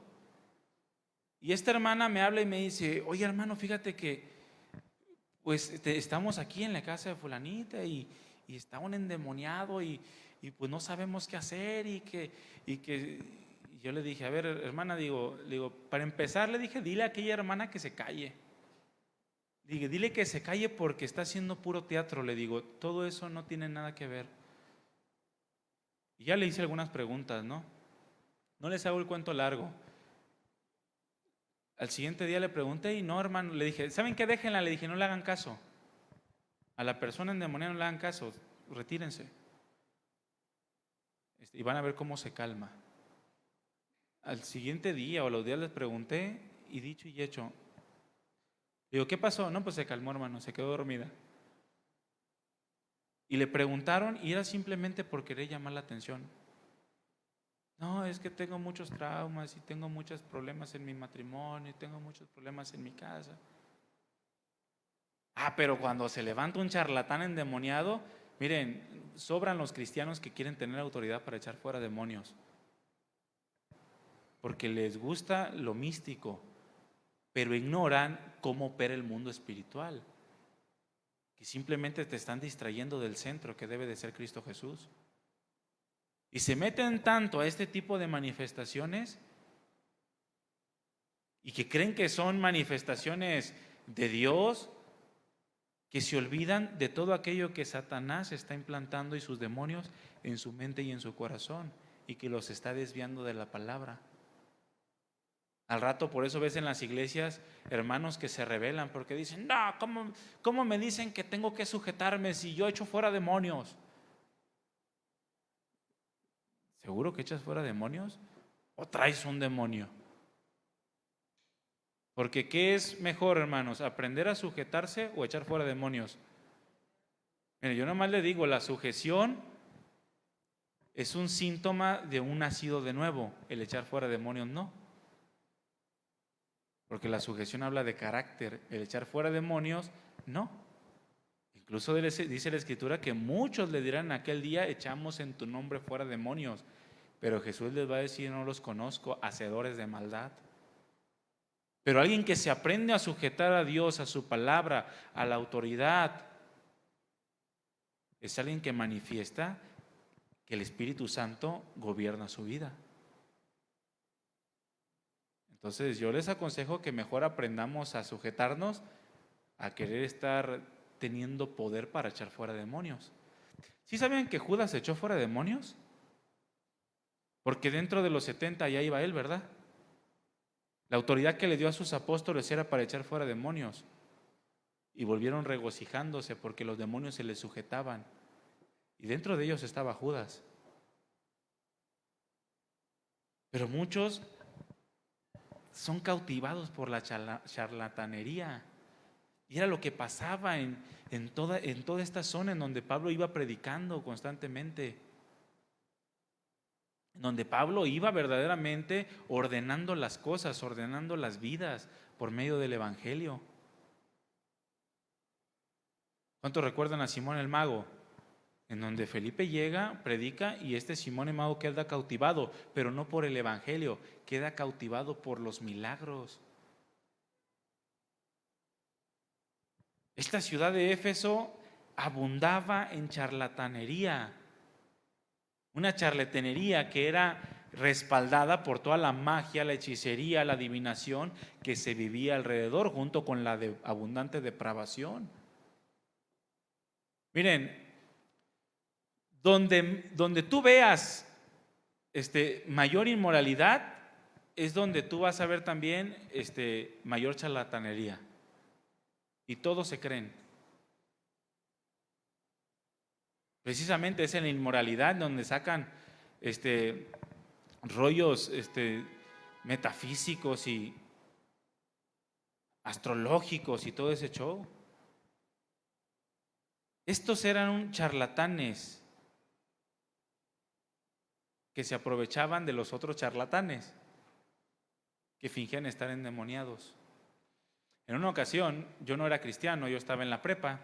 Y esta hermana me habla y me dice, oye hermano, fíjate que pues estamos aquí en la casa de fulanita y está un endemoniado y pues no sabemos qué hacer y yo le dije, a ver hermana, digo, para empezar le dije, dile a aquella hermana que se calle. Dile que se calle porque está haciendo puro teatro, le digo, todo eso no tiene nada que ver. Y ya le hice algunas preguntas, ¿no? No les hago el cuento largo. Al siguiente día le pregunté y no, hermano, le dije, ¿saben qué? Déjenla, le dije, no le hagan caso. A la persona endemoniada no le hagan caso, retírense. Y van a ver cómo se calma. Al siguiente día o a los días les pregunté y dicho y hecho. Digo, ¿qué pasó? No, pues se calmó, hermano, se quedó dormida. Y le preguntaron y era simplemente por querer llamar la atención. No, es que tengo muchos traumas y tengo muchos problemas en mi matrimonio y tengo muchos problemas en mi casa. Pero cuando se levanta un charlatán endemoniado, miren, sobran los cristianos que quieren tener autoridad para echar fuera demonios. Porque les gusta lo místico, pero ignoran cómo opera el mundo espiritual. Que simplemente te están distrayendo del centro que debe de ser Cristo Jesús. Y se meten tanto a este tipo de manifestaciones y que creen que son manifestaciones de Dios, que se olvidan de todo aquello que Satanás está implantando y sus demonios en su mente y en su corazón, y que los está desviando de la palabra. Al rato por eso ves en las iglesias hermanos que se rebelan porque dicen, no, ¿cómo me dicen que tengo que sujetarme si yo echo fuera demonios? ¿Seguro que echas fuera demonios? ¿O traes un demonio? Porque ¿qué es mejor, hermanos? ¿Aprender a sujetarse o echar fuera demonios? Mire, yo nomás le digo, la sujeción es un síntoma de un nacido de nuevo. El echar fuera demonios no. Porque la sujeción habla de carácter. El echar fuera demonios no. Incluso dice la Escritura que muchos le dirán aquel día, echamos en tu nombre fuera demonios. Pero Jesús les va a decir, no los conozco, hacedores de maldad. Pero alguien que se aprende a sujetar a Dios, a su palabra, a la autoridad, es alguien que manifiesta que el Espíritu Santo gobierna su vida. Entonces yo les aconsejo que mejor aprendamos a sujetarnos, a querer estar teniendo poder para echar fuera demonios. ¿Sí saben que Judas echó fuera demonios? Porque dentro de los 70 ya iba él, ¿verdad? La autoridad que le dio a sus apóstoles era para echar fuera demonios. Y volvieron regocijándose porque los demonios se les sujetaban. Y dentro de ellos estaba Judas. Pero muchos son cautivados por la charlatanería. Y era lo que pasaba en toda esta zona en donde Pablo iba predicando constantemente. En donde Pablo iba verdaderamente ordenando las cosas, ordenando las vidas por medio del Evangelio. ¿Cuántos recuerdan a Simón el Mago? En donde Felipe llega, predica y este Simón el Mago queda cautivado, pero no por el Evangelio, queda cautivado por los milagros. Esta ciudad de Éfeso abundaba en charlatanería, una charlatanería que era respaldada por toda la magia, la hechicería, la adivinación que se vivía alrededor, junto con la abundante depravación. Miren, donde tú veas mayor inmoralidad, es donde tú vas a ver también mayor charlatanería. Y todos se creen. Precisamente es en la inmoralidad donde sacan rollos metafísicos y astrológicos y todo ese show. Estos eran charlatanes que se aprovechaban de los otros charlatanes que fingían estar endemoniados. En una ocasión, yo no era cristiano, yo estaba en la prepa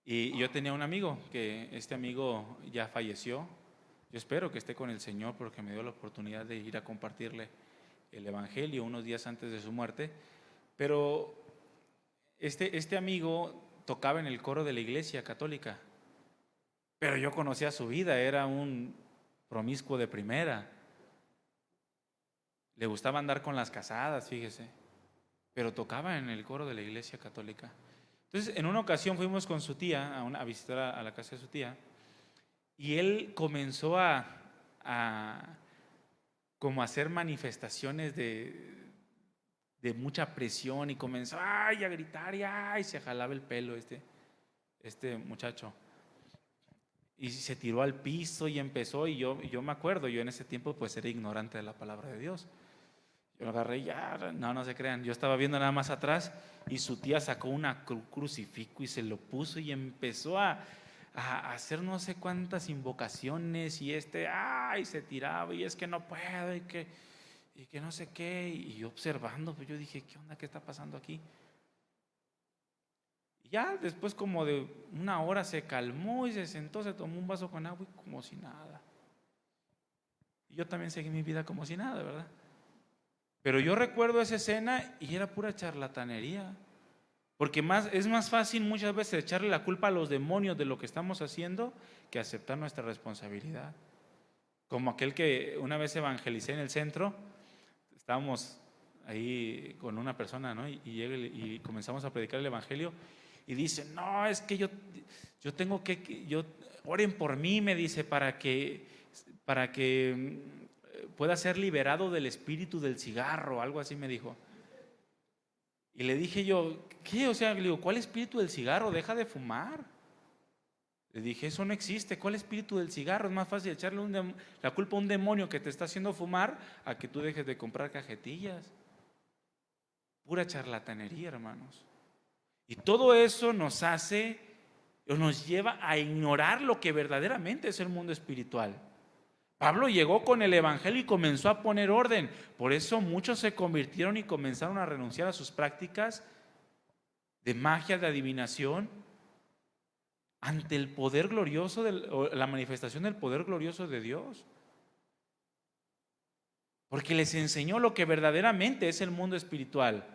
y yo tenía un amigo, que este amigo ya falleció. Yo espero que esté con el Señor porque me dio la oportunidad de ir a compartirle el Evangelio unos días antes de su muerte. Pero este amigo tocaba en el coro de la iglesia católica, pero yo conocía su vida, era un promiscuo de primera. Le gustaba andar con las casadas, fíjese, pero tocaba en el coro de la iglesia católica. Entonces, en una ocasión fuimos con su tía a visitar a la casa de su tía y él comenzó como a hacer manifestaciones de mucha presión y comenzó a gritar y se jalaba el pelo este muchacho. Y se tiró al piso y empezó, y yo me acuerdo, yo en ese tiempo pues era ignorante de la palabra de Dios. Yo lo agarré y no se crean, yo estaba viendo nada más atrás y su tía sacó una crucifijo y se lo puso y empezó a hacer no sé cuántas invocaciones y se tiraba y es que no puedo y que no sé qué, y yo observando, pues yo dije, ¿qué onda? ¿Qué está pasando aquí? Y ya después como de una hora se calmó y se sentó, se tomó un vaso con agua y como si nada. Y yo también seguí mi vida como si nada, ¿verdad? Pero yo recuerdo esa escena y era pura charlatanería. Porque es más fácil muchas veces echarle la culpa a los demonios de lo que estamos haciendo que aceptar nuestra responsabilidad. Como aquel que una vez evangelicé en el centro, estábamos ahí con una persona, ¿no? Y comenzamos a predicar el evangelio y dice, no, es que yo tengo oren por mí, me dice, para que pueda ser liberado del espíritu del cigarro, algo así me dijo. Y le dije yo, ¿qué? O sea, le digo, ¿cuál espíritu del cigarro? Deja de fumar. Le dije, eso no existe. ¿Cuál espíritu del cigarro? Es más fácil echarle la culpa a un demonio que te está haciendo fumar a que tú dejes de comprar cajetillas. Pura charlatanería, hermanos. Y todo eso nos hace o nos lleva a ignorar lo que verdaderamente es el mundo espiritual. Pablo llegó con el evangelio y comenzó a poner orden. Por eso muchos se convirtieron y comenzaron a renunciar a sus prácticas de magia, de adivinación, ante el poder glorioso, la manifestación del poder glorioso de Dios. Porque les enseñó lo que verdaderamente es el mundo espiritual.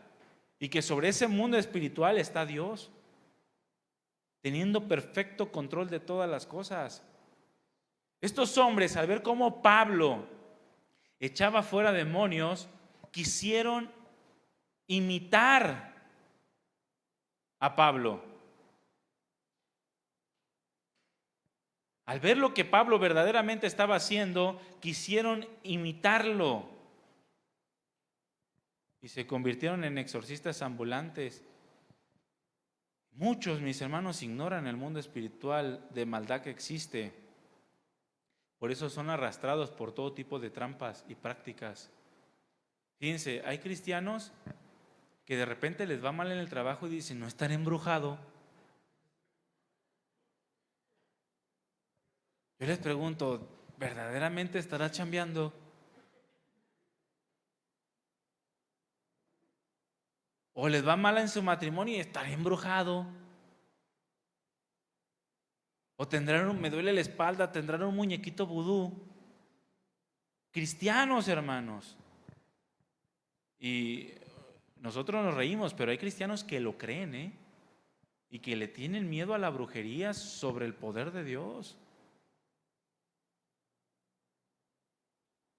Y que sobre ese mundo espiritual está Dios, teniendo perfecto control de todas las cosas. Estos hombres, al ver cómo Pablo echaba fuera demonios, quisieron imitar a Pablo. Al ver lo que Pablo verdaderamente estaba haciendo, quisieron imitarlo y se convirtieron en exorcistas ambulantes. Muchos, mis hermanos, ignoran el mundo espiritual de maldad que existe. Por eso son arrastrados por todo tipo de trampas y prácticas. Fíjense, hay cristianos que de repente les va mal en el trabajo y dicen, no estaré embrujado. Yo les pregunto, ¿verdaderamente estará chambeando? ¿O les va mal en su matrimonio y estaré embrujado? ¿O tendrán, me duele la espalda, tendrán un muñequito vudú? Cristianos, hermanos. Y nosotros nos reímos, pero hay cristianos que lo creen, ¿eh? Y que le tienen miedo a la brujería sobre el poder de Dios.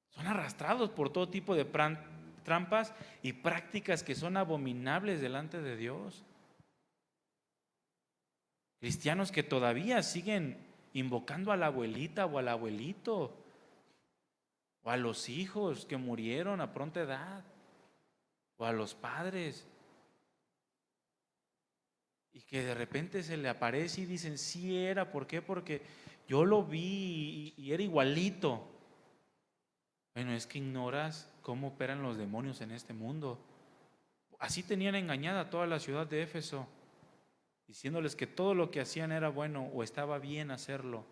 Son arrastrados por todo tipo de trampas y prácticas que son abominables delante de Dios. Cristianos que todavía siguen invocando a la abuelita o al abuelito, o a los hijos que murieron a pronta edad, o a los padres, y que de repente se le aparece y dicen, sí era, ¿por qué? Porque yo lo vi y era igualito. Bueno, es que ignoras cómo operan los demonios en este mundo. Así tenían engañada a toda la ciudad de Éfeso, diciéndoles que todo lo que hacían era bueno o estaba bien hacerlo.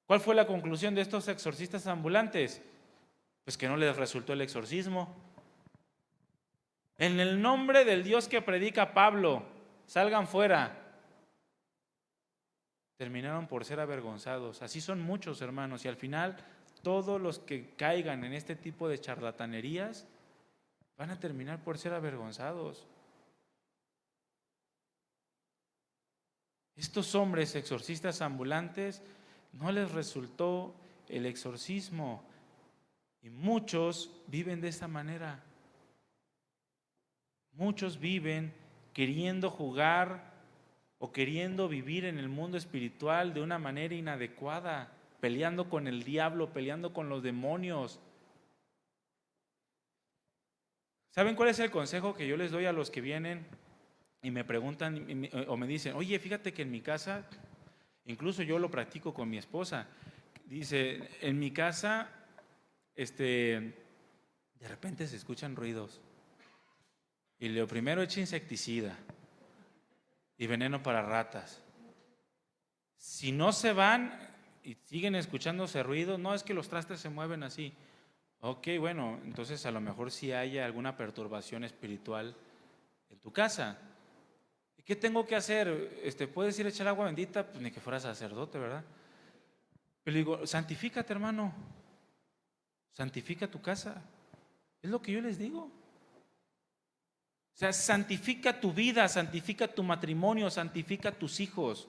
¿Cuál fue la conclusión de estos exorcistas ambulantes? Pues que no les resultó el exorcismo. En el nombre del Dios que predica Pablo, salgan fuera. Terminaron por ser avergonzados. Así son muchos, hermanos, y al final todos los que caigan en este tipo de charlatanerías van a terminar por ser avergonzados. Estos hombres exorcistas ambulantes no les resultó el exorcismo y muchos viven de esta manera. Muchos viven queriendo jugar o queriendo vivir en el mundo espiritual de una manera inadecuada, peleando con el diablo, peleando con los demonios. ¿Saben cuál es el consejo que yo les doy a los que vienen y me preguntan o me dicen, oye, fíjate que en mi casa, incluso yo lo practico con mi esposa, dice, en mi casa, de repente se escuchan ruidos y lo primero echa insecticida y veneno para ratas. Si no se van y siguen escuchándose ruido, no es que los trastes se mueven así. Ok, bueno, entonces a lo mejor sí haya alguna perturbación espiritual en tu casa. ¿Y qué tengo que hacer? ¿Puedes ir a echar agua bendita? Pues ni que fuera sacerdote, ¿verdad? Pero digo, santifícate, hermano. Santifica tu casa. Es lo que yo les digo. O sea, santifica tu vida, santifica tu matrimonio, santifica tus hijos.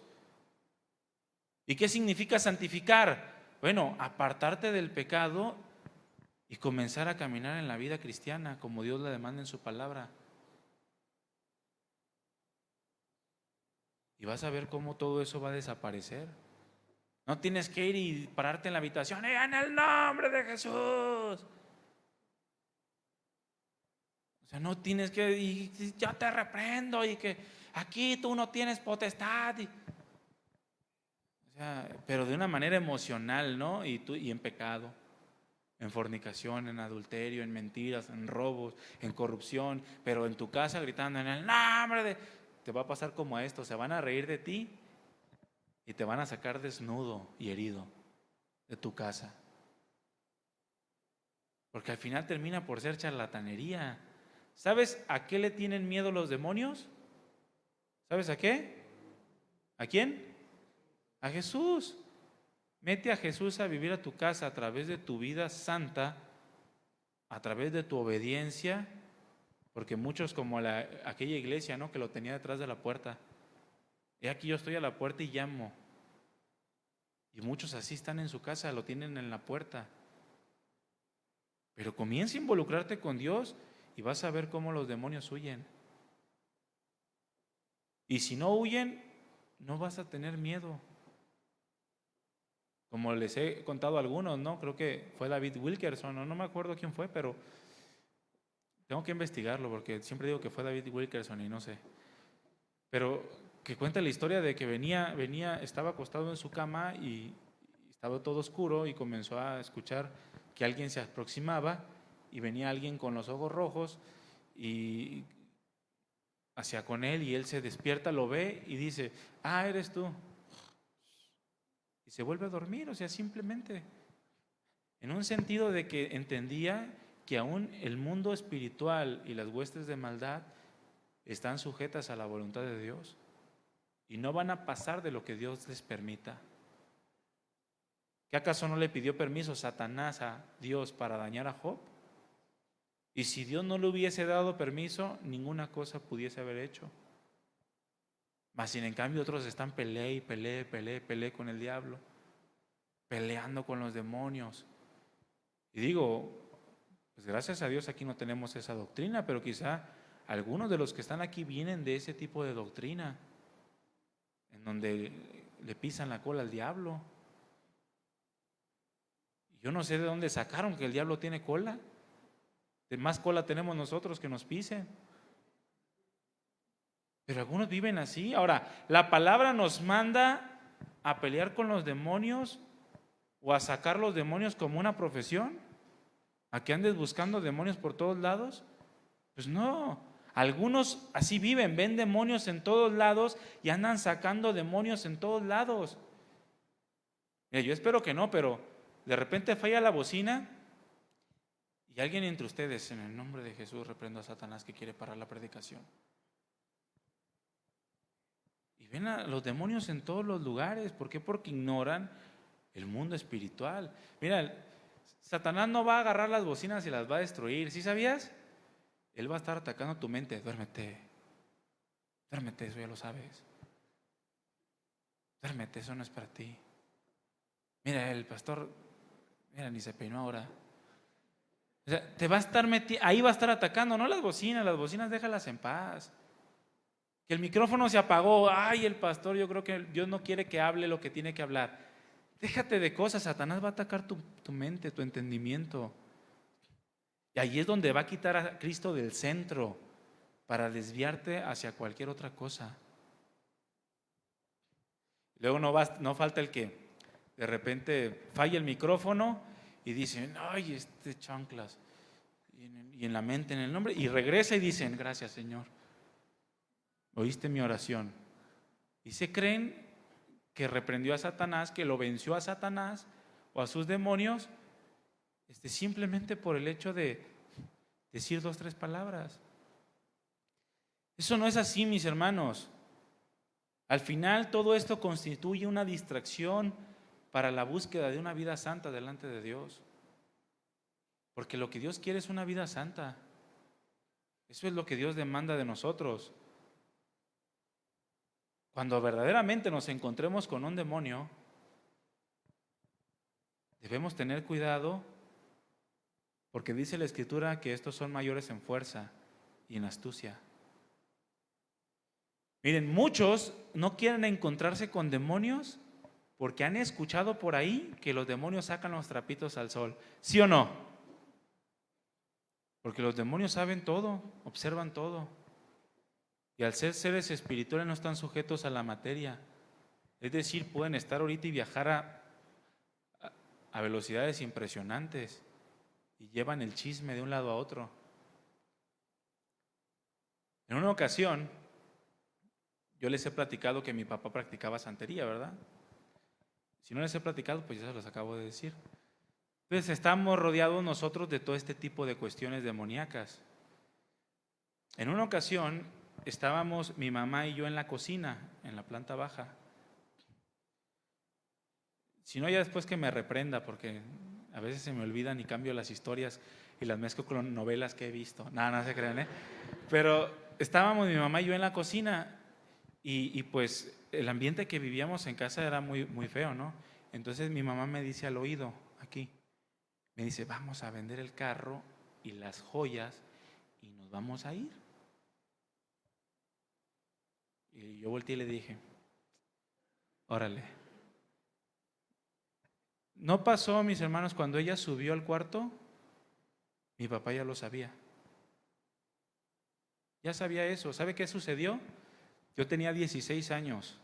¿Y qué significa santificar? Bueno, apartarte del pecado y comenzar a caminar en la vida cristiana como Dios le demanda en su palabra. Y vas a ver cómo todo eso va a desaparecer. No tienes que ir y pararte en la habitación, en el nombre de Jesús. O sea, no tienes que, y ya te reprendo, y que aquí tú no tienes potestad. O sea, pero de una manera emocional, ¿no? Y en pecado, en fornicación, en adulterio, en mentiras, en robos, en corrupción, pero en tu casa gritando en el nombre de... Te va a pasar como a esto, se van a reír de ti y te van a sacar desnudo y herido de tu casa. Porque al final termina por ser charlatanería. ¿Sabes a qué le tienen miedo los demonios? ¿Sabes a qué? ¿A quién? A Jesús. Mete a Jesús a vivir a tu casa a través de tu vida santa, a través de tu obediencia, porque muchos como aquella iglesia, ¿no?, que lo tenía detrás de la puerta. Y aquí yo estoy a la puerta y llamo. Y muchos así están en su casa, lo tienen en la puerta. Pero comienza a involucrarte con Dios y vas a ver cómo los demonios huyen. Y si no huyen, no vas a tener miedo. Como les he contado a algunos, ¿no? Creo que fue David Wilkerson, no me acuerdo quién fue, pero tengo que investigarlo porque siempre digo que fue David Wilkerson y no sé. Pero que cuenta la historia de que estaba acostado en su cama y estaba todo oscuro y comenzó a escuchar que alguien se aproximaba y venía alguien con los ojos rojos y hacia con él y él se despierta, lo ve y dice, eres tú. Y se vuelve a dormir, o sea, simplemente. En un sentido de que entendía que aún el mundo espiritual y las huestes de maldad están sujetas a la voluntad de Dios y no van a pasar de lo que Dios les permita. ¿Qué acaso no le pidió permiso Satanás a Dios para dañar a Job? Y si Dios no le hubiese dado permiso, ninguna cosa pudiese haber hecho. Mas sin en cambio otros están peleé con el diablo, peleando con los demonios. Y digo, pues gracias a Dios aquí no tenemos esa doctrina, pero quizá algunos de los que están aquí vienen de ese tipo de doctrina, en donde le pisan la cola al diablo. Yo no sé de dónde sacaron que el diablo tiene cola. De más cola tenemos nosotros que nos pisen. Pero algunos viven así. Ahora, la palabra nos manda a pelear con los demonios o a sacar los demonios como una profesión. ¿A que andes buscando demonios por todos lados? Pues no. Algunos así viven, ven demonios en todos lados y andan sacando demonios en todos lados. Mira, yo espero que no, pero de repente falla la bocina y alguien entre ustedes, en el nombre de Jesús, reprendo a Satanás que quiere parar la predicación. Y ven a los demonios en todos los lugares. ¿Por qué? Porque ignoran el mundo espiritual. Mira, Satanás no va a agarrar las bocinas y las va a destruir. ¿Sí sabías? Él va a estar atacando tu mente. Duérmete, eso ya lo sabes. Duérmete, eso no es para ti. Mira, el pastor, mira, ni se peinó ahora. O sea, te va a estar ahí va a estar atacando, no las bocinas déjalas en paz. Que el micrófono se apagó, el pastor, yo creo que Dios no quiere que hable lo que tiene que hablar. Déjate de cosas, Satanás va a atacar tu mente, tu entendimiento. Y ahí es donde va a quitar a Cristo del centro para desviarte hacia cualquier otra cosa. Luego no falta el que de repente falla el micrófono y dicen, chanclas. Y en la mente, en el nombre, y regresa y dicen, gracias Señor, oíste mi oración. Y se creen que reprendió a Satanás, que lo venció a Satanás o a sus demonios, simplemente por el hecho de decir 2, 3 palabras. Eso no es así, mis hermanos. Al final todo esto constituye una distracción para la búsqueda de una vida santa delante de Dios. Porque lo que Dios quiere es una vida santa. Eso es lo que Dios demanda de nosotros. Cuando verdaderamente nos encontremos con un demonio, debemos tener cuidado porque dice la Escritura que estos son mayores en fuerza y en astucia. Miren, muchos no quieren encontrarse con demonios porque han escuchado por ahí que los demonios sacan los trapitos al sol. ¿Sí o no? Porque los demonios saben todo, observan todo. Y al ser seres espirituales no están sujetos a la materia. Es decir, pueden estar ahorita y viajar a velocidades impresionantes y llevan el chisme de un lado a otro. En una ocasión, yo les he platicado que mi papá practicaba santería, ¿verdad? Si no les he platicado, pues ya se los acabo de decir. Entonces estamos rodeados nosotros de todo este tipo de cuestiones demoníacas. En una ocasión estábamos mi mamá y yo en la cocina, en la planta baja. Si no, ya después que me reprenda, porque a veces se me olvidan y cambio las historias y las mezclo con novelas que he visto. No se crean, ¿eh? Pero estábamos mi mamá y yo en la cocina y pues el ambiente que vivíamos en casa era muy, muy feo, ¿no? Entonces mi mamá me dice al oído, aquí, me dice, vamos a vender el carro y las joyas y nos vamos a ir. Y yo volteé y le dije, Órale. No pasó, mis hermanos, cuando ella subió al cuarto, mi papá ya lo sabía. Ya sabía eso. ¿Sabe qué sucedió? Yo tenía 16 años.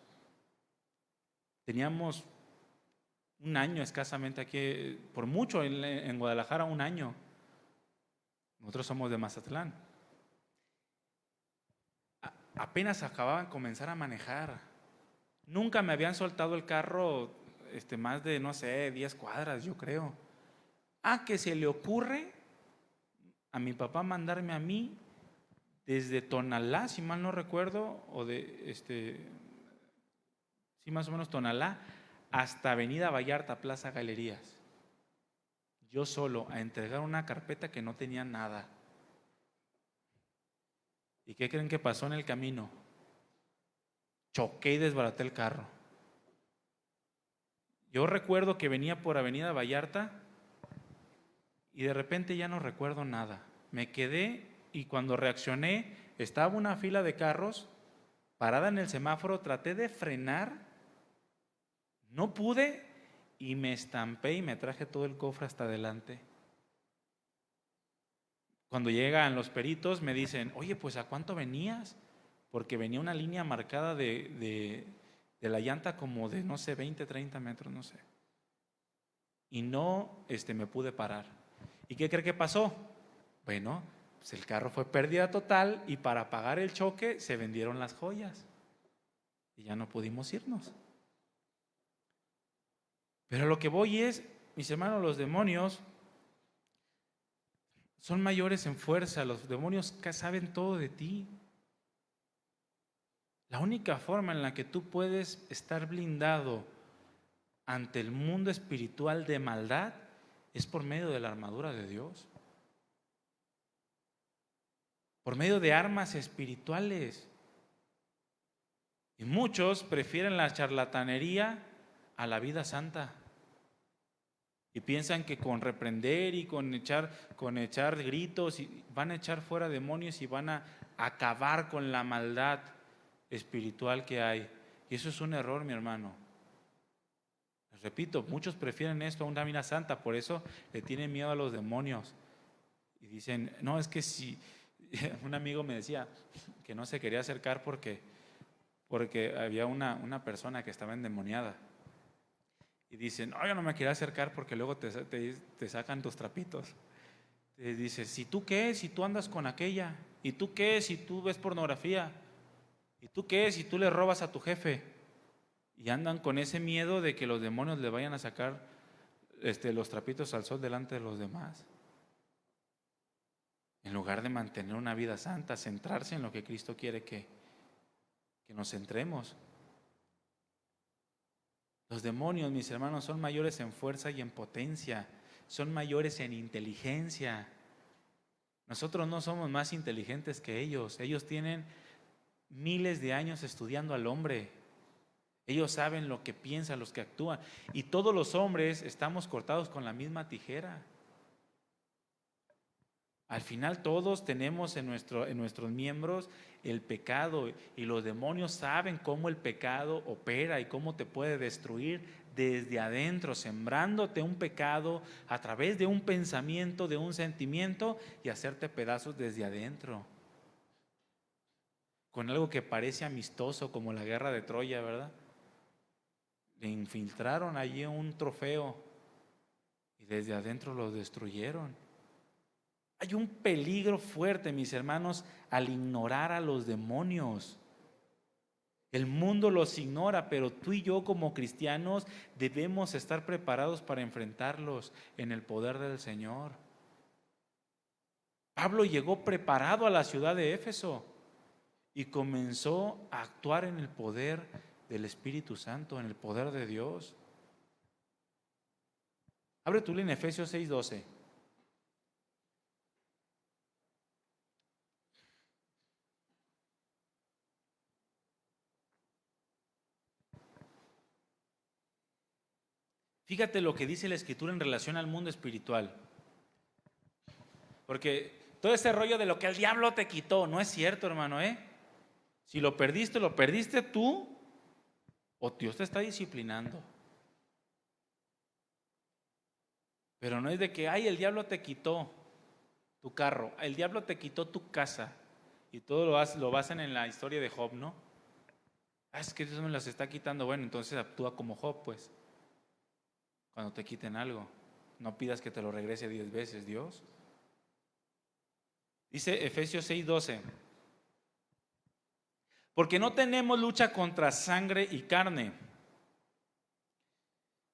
Teníamos un año escasamente aquí, por mucho en Guadalajara, un año. Nosotros somos de Mazatlán. Apenas acababan de comenzar a manejar. Nunca me habían soltado el carro más de, no sé, 10 cuadras, yo creo. Que se le ocurre a mi papá mandarme a mí desde Tonalá, si mal no recuerdo, o de sí, más o menos Tonalá, hasta Avenida Vallarta, Plaza Galerías. Yo solo a entregar una carpeta que no tenía nada. ¿Y qué creen que pasó en el camino? Choqué y desbaraté el carro. Yo recuerdo que venía por Avenida Vallarta y de repente ya no recuerdo nada. Me quedé y cuando reaccioné estaba una fila de carros parada en el semáforo, traté de frenar, no pude y me estampé y me traje todo el cofre hasta adelante. Cuando llegan los peritos me dicen, oye, pues ¿a cuánto venías? Porque venía una línea marcada de la llanta como de, no sé, 20, 30 metros, no sé. Y no me pude parar. ¿Y qué cree que pasó? Bueno, pues el carro fue pérdida total y para pagar el choque se vendieron las joyas. Y ya no pudimos irnos. Pero lo que voy es, mis hermanos, los demonios son mayores en fuerza. Los demonios saben todo de ti. La única forma en la que tú puedes estar blindado ante el mundo espiritual de maldad es por medio de la armadura de Dios. Por medio de armas espirituales. Y muchos prefieren la charlatanería a la vida santa. Y piensan que con reprender y con echar gritos van a echar fuera demonios y van a acabar con la maldad espiritual que hay. Y eso es un error, mi hermano. Les repito, muchos prefieren esto a una vida santa, por eso le tienen miedo a los demonios. Y dicen, no, es que si un amigo me decía que no se quería acercar porque había una persona que estaba endemoniada. Y dicen, no, yo no me quería acercar porque luego te sacan tus trapitos. Te dice, ¿si tú qué? Si tú andas con aquella. ¿Y tú qué? Si tú ves pornografía. ¿Y tú qué? Si tú le robas a tu jefe. Y andan con ese miedo de que los demonios le vayan a sacar los trapitos al sol delante de los demás. En lugar de mantener una vida santa, centrarse en lo que Cristo quiere que nos centremos. Los demonios, mis hermanos, son mayores en fuerza y en potencia, son mayores en inteligencia. Nosotros no somos más inteligentes que ellos. Ellos tienen miles de años estudiando al hombre. Ellos saben lo que piensan, los que actúan. Y todos los hombres estamos cortados con la misma tijera. Al final todos tenemos en nuestros miembros el pecado y los demonios saben cómo el pecado opera y cómo te puede destruir desde adentro, sembrándote un pecado a través de un pensamiento, de un sentimiento y hacerte pedazos desde adentro. Con algo que parece amistoso como la guerra de Troya, ¿verdad? Le infiltraron allí un trofeo y desde adentro lo destruyeron. Hay un peligro fuerte, mis hermanos, al ignorar a los demonios. El mundo los ignora, pero tú y yo como cristianos debemos estar preparados para enfrentarlos en el poder del Señor. Pablo llegó preparado a la ciudad de Éfeso y comenzó a actuar en el poder del Espíritu Santo, en el poder de Dios. Abre tu línea en Efesios 6:12. Fíjate lo que dice la Escritura en relación al mundo espiritual. Porque todo ese rollo de lo que el diablo te quitó, no es cierto, hermano, ¿eh? Si lo perdiste tú o Dios te está disciplinando. Pero no es de que, ay, el diablo te quitó tu carro, el diablo te quitó tu casa, y todo lo basan en la historia de Job, ¿no? Ah, es que Dios me las está quitando. Bueno, entonces actúa como Job, pues, cuando te quiten algo. No pidas que te lo regrese 10 veces, Dios. Dice Efesios 6:12. Porque no tenemos lucha contra sangre y carne.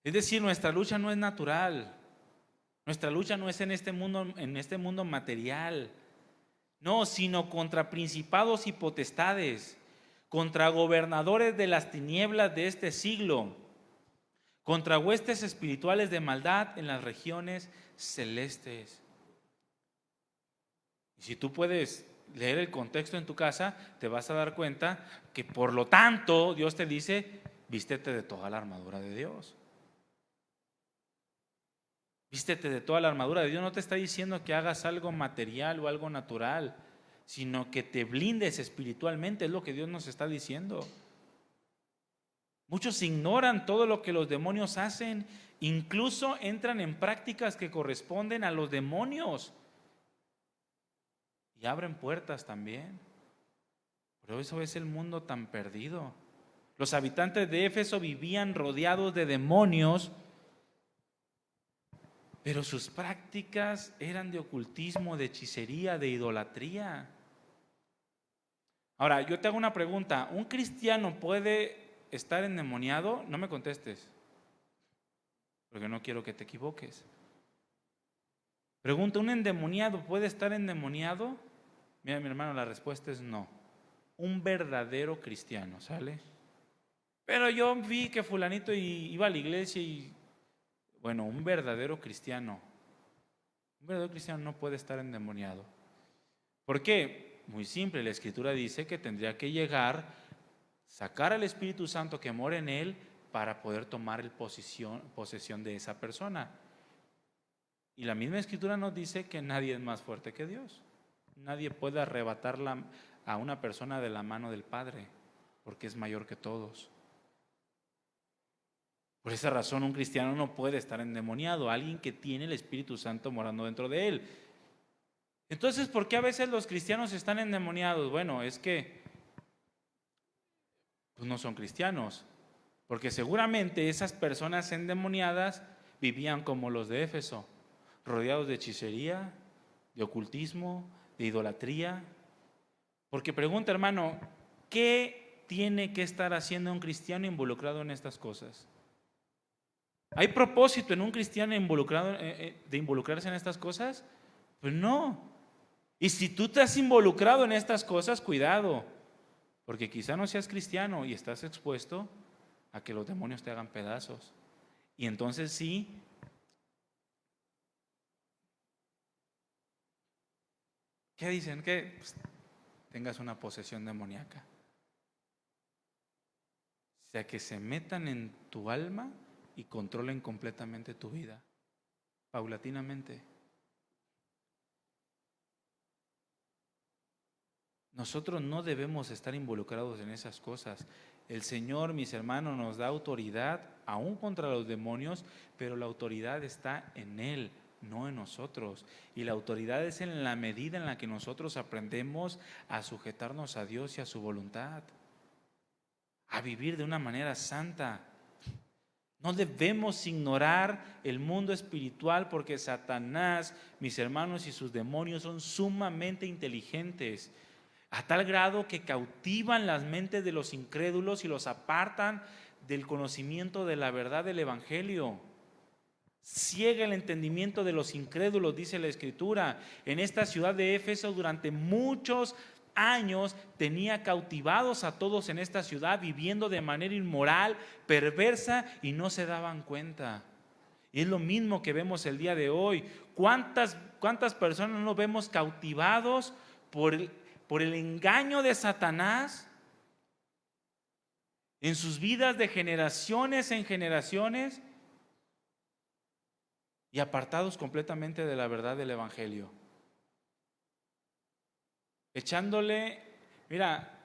Es decir, nuestra lucha no es natural. Nuestra lucha no es en este mundo material. No, sino contra principados y potestades, contra gobernadores de las tinieblas de este siglo, contra huestes espirituales de maldad en las regiones celestes. Y si tú puedes leer el contexto en tu casa, te vas a dar cuenta que por lo tanto Dios te dice, vístete de toda la armadura de Dios. Vístete de toda la armadura de Dios. No te está diciendo que hagas algo material o algo natural, sino que te blindes espiritualmente, es lo que Dios nos está diciendo. Muchos ignoran todo lo que los demonios hacen, incluso entran en prácticas que corresponden a los demonios y abren puertas también. Por eso es el mundo tan perdido. Los habitantes de Éfeso vivían rodeados de demonios, pero sus prácticas eran de ocultismo, de hechicería, de idolatría. Ahora, yo te hago una pregunta. ¿Un cristiano puede estar endemoniado? No me contestes, porque no quiero que te equivoques. Pregunta, ¿un endemoniado puede estar endemoniado? Mira, mi hermano, la respuesta es no. Un verdadero cristiano, ¿sale? Pero yo vi que fulanito iba a la iglesia y... Bueno, un verdadero cristiano no puede estar endemoniado. ¿Por qué? Muy simple, la Escritura dice que tendría que llegar, sacar al Espíritu Santo que mora en él para poder tomar posesión de esa persona. Y la misma Escritura nos dice que nadie es más fuerte que Dios. Nadie puede arrebatarla a una persona de la mano del Padre, porque es mayor que todos. Por esa razón un cristiano no puede estar endemoniado, alguien que tiene el Espíritu Santo morando dentro de él. Entonces, ¿por qué a veces los cristianos están endemoniados? Bueno, es que pues no son cristianos, porque seguramente esas personas endemoniadas vivían como los de Éfeso, rodeados de hechicería, de ocultismo, de idolatría. Porque pregunta, hermano, ¿qué tiene que estar haciendo un cristiano involucrado en estas cosas? ¿Hay propósito en un cristiano de involucrarse en estas cosas? Pues no. Y si tú te has involucrado en estas cosas, cuidado, porque quizá no seas cristiano y estás expuesto a que los demonios te hagan pedazos. Y entonces sí, ¿qué dicen? Que pues, tengas una posesión demoníaca. O sea, que se metan en tu alma y controlen completamente tu vida, paulatinamente. Nosotros no debemos estar involucrados en esas cosas. El Señor, mis hermanos, nos da autoridad aún contra los demonios, pero la autoridad está en Él, no en nosotros. Y la autoridad es en la medida en la que nosotros aprendemos a sujetarnos a Dios y a su voluntad, a vivir de una manera santa. No debemos ignorar el mundo espiritual, porque Satanás, mis hermanos, y sus demonios son sumamente inteligentes, a tal grado que cautivan las mentes de los incrédulos y los apartan del conocimiento de la verdad del Evangelio. Ciega el entendimiento de los incrédulos, dice la Escritura. En esta ciudad de Éfeso durante muchos años tenía cautivados a todos en esta ciudad, viviendo de manera inmoral, perversa, y no se daban cuenta. Y es lo mismo que vemos el día de hoy. ¿Cuántas personas nos vemos cautivados por el engaño de Satanás en sus vidas de generaciones en generaciones, y apartados completamente de la verdad del Evangelio? Echándole, mira,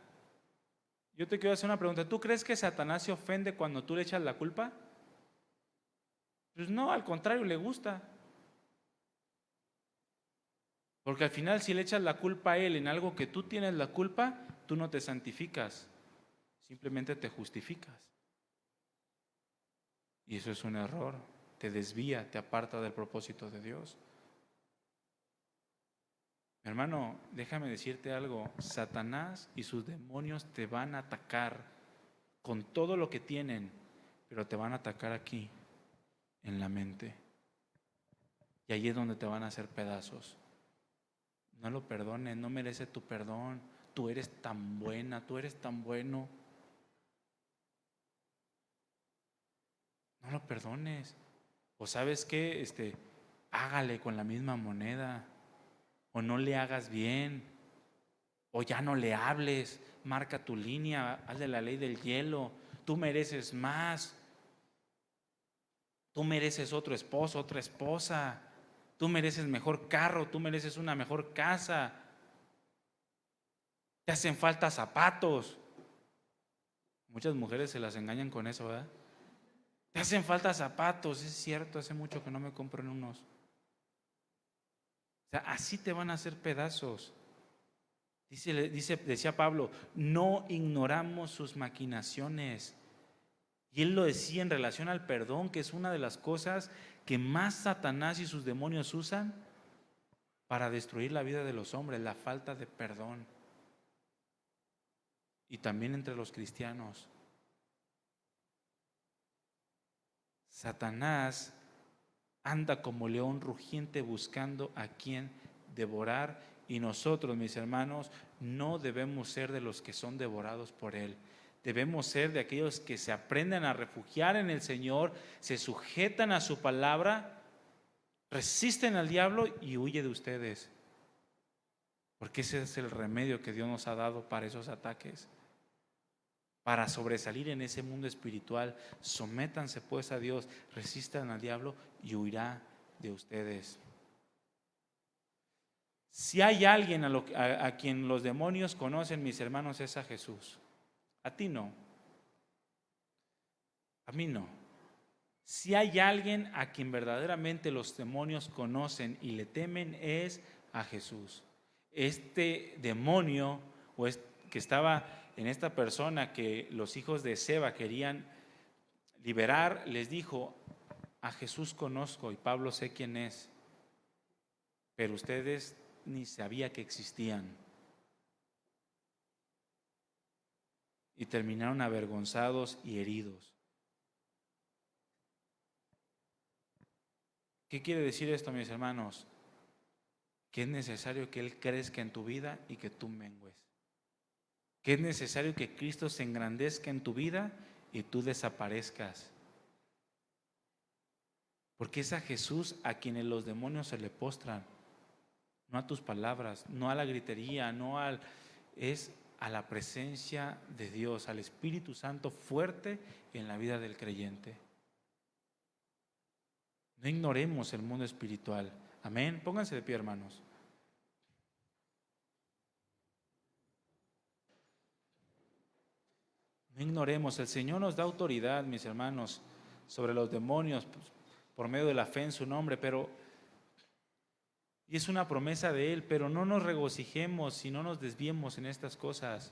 Yo te quiero hacer una pregunta. ¿Tú crees que Satanás se ofende cuando tú le echas la culpa? Pues no, al contrario, le gusta. Porque al final, si le echas la culpa a él en algo que tú tienes la culpa, tú no te santificas, simplemente te justificas. Y eso es un error, te desvía, te aparta del propósito de Dios. Mi hermano, déjame decirte algo, Satanás y sus demonios te van a atacar con todo lo que tienen, pero te van a atacar aquí, en la mente. Y ahí es donde te van a hacer pedazos. No lo perdones, no merece tu perdón. Tú eres tan buena, tú eres tan bueno. No lo perdones. O sabes qué, hágale con la misma moneda. O no le hagas bien. O ya no le hables. Marca tu línea, hazle la ley del hielo. Tú mereces más. Tú mereces otro esposo, otra esposa. Tú mereces mejor carro, tú mereces una mejor casa. Te hacen falta zapatos. Muchas mujeres se las engañan con eso, ¿verdad? Te hacen falta zapatos, es cierto, hace mucho que no me compro unos. O sea, así te van a hacer pedazos. Decía Pablo, no ignoramos sus maquinaciones. Y él lo decía en relación al perdón, que es una de las cosas que más Satanás y sus demonios usan para destruir la vida de los hombres, la falta de perdón. Y también entre los cristianos. Satanás anda como león rugiente buscando a quien devorar, y nosotros, mis hermanos, no debemos ser de los que son devorados por él. Debemos ser de aquellos que se aprenden a refugiar en el Señor, se sujetan a su palabra, resisten al diablo y huye de ustedes. Porque ese es el remedio que Dios nos ha dado para esos ataques. Para sobresalir en ese mundo espiritual, sométanse pues a Dios, resistan al diablo y huirá de ustedes. Si hay alguien a quien los demonios conocen, mis hermanos, es a Jesús. A ti no. A mí no. Si hay alguien a quien verdaderamente los demonios conocen y le temen, es a Jesús. Este demonio que estaba en esta persona que los hijos de Seba querían liberar, les dijo: a Jesús conozco y Pablo sé quién es, pero ustedes ni sabía que existían. Y terminaron avergonzados y heridos. ¿Qué quiere decir esto, mis hermanos? Que es necesario que Él crezca en tu vida y que tú mengues. Que es necesario que Cristo se engrandezca en tu vida y tú desaparezcas. Porque es a Jesús a quienes los demonios se le postran. No a tus palabras, no a la gritería, es a la presencia de Dios, al Espíritu Santo fuerte en la vida del creyente. No ignoremos el mundo espiritual. Amén. Pónganse de pie, hermanos. No ignoremos, el Señor nos da autoridad, mis hermanos, sobre los demonios por medio de la fe en su nombre, y es una promesa de Él, pero no nos regocijemos y no nos desviemos en estas cosas.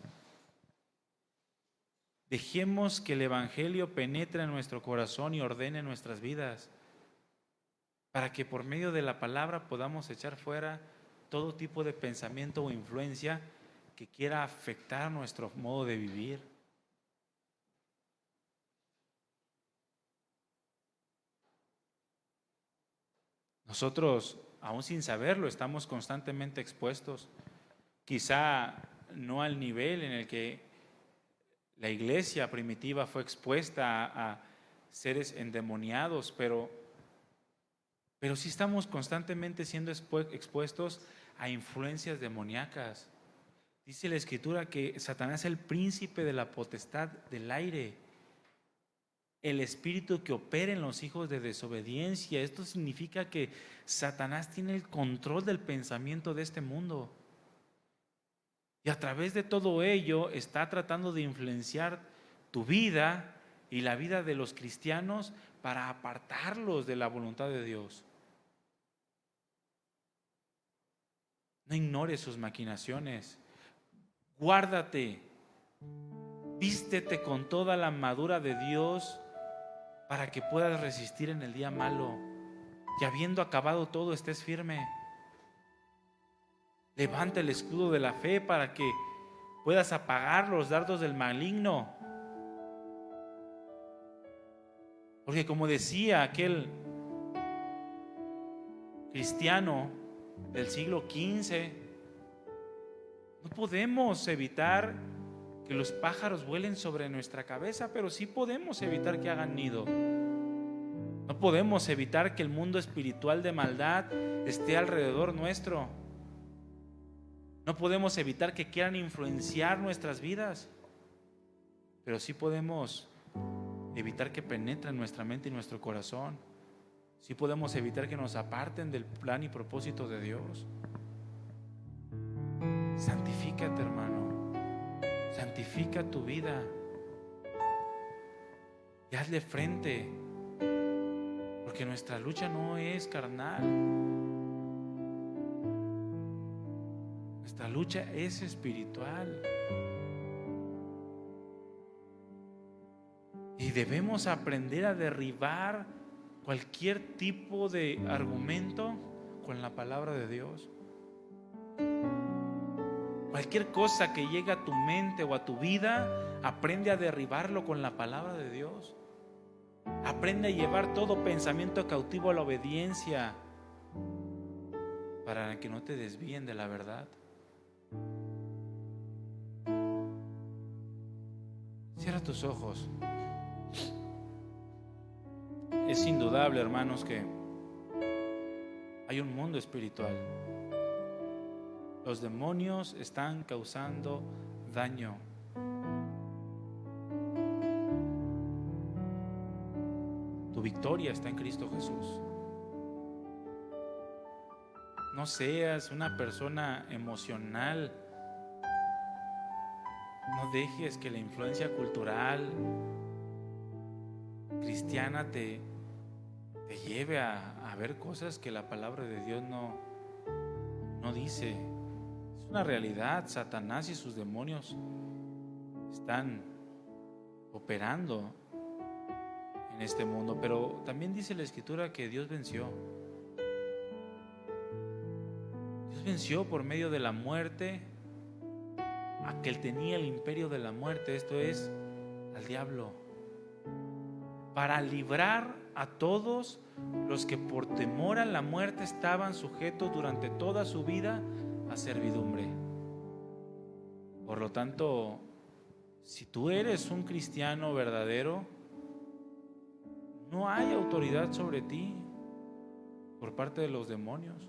Dejemos que el Evangelio penetre en nuestro corazón y ordene nuestras vidas, para que por medio de la palabra podamos echar fuera todo tipo de pensamiento o influencia que quiera afectar nuestro modo de vivir. Nosotros, aún sin saberlo, estamos constantemente expuestos, quizá no al nivel en el que la iglesia primitiva fue expuesta a seres endemoniados, pero sí estamos constantemente siendo expuestos a influencias demoníacas. Dice la Escritura que Satanás es el príncipe de la potestad del aire, el espíritu que opera en los hijos de desobediencia. Esto significa que Satanás tiene el control del pensamiento de este mundo. Y a través de todo ello está tratando de influenciar tu vida y la vida de los cristianos para apartarlos de la voluntad de Dios. No ignores sus maquinaciones. Guárdate. Vístete con toda la armadura de Dios para que puedas resistir en el día malo. Y habiendo acabado todo, estés firme. Levanta el escudo de la fe para que puedas apagar los dardos del maligno. Porque como decía aquel cristiano del siglo XV, no podemos evitar que los pájaros vuelen sobre nuestra cabeza, pero sí podemos evitar que hagan nido. No podemos evitar que el mundo espiritual de maldad esté alrededor nuestro. No podemos evitar que quieran influenciar nuestras vidas, pero sí podemos evitar que penetren nuestra mente y nuestro corazón. Sí podemos evitar que nos aparten del plan y propósito de Dios. Santifícate, hermano. Santifica tu vida y hazle frente, porque nuestra lucha no es carnal. Nuestra lucha es espiritual. Y debemos aprender a derribar cualquier tipo de argumento con la palabra de Dios. Cualquier cosa que llegue a tu mente o a tu vida, aprende a derribarlo con la palabra de Dios. Aprende a llevar todo pensamiento cautivo a la obediencia para que no te desvíen de la verdad. Cierra tus ojos. Es indudable, hermanos, que hay un mundo espiritual. Los demonios están causando daño. Tu victoria está en Cristo Jesús. No seas una persona emocional. No dejes que la influencia cultural cristiana te lleve a ver cosas que la palabra de Dios no dice. Es una realidad. Satanás y sus demonios están operando en este mundo, pero también dice la Escritura que Dios venció. Dios venció por medio de la muerte a aquel tenía el imperio de la muerte, esto es, al diablo, para librar a todos los que por temor a la muerte estaban sujetos durante toda su vida a servidumbre. Por lo tanto, si tú eres un cristiano verdadero, no hay autoridad sobre ti por parte de los demonios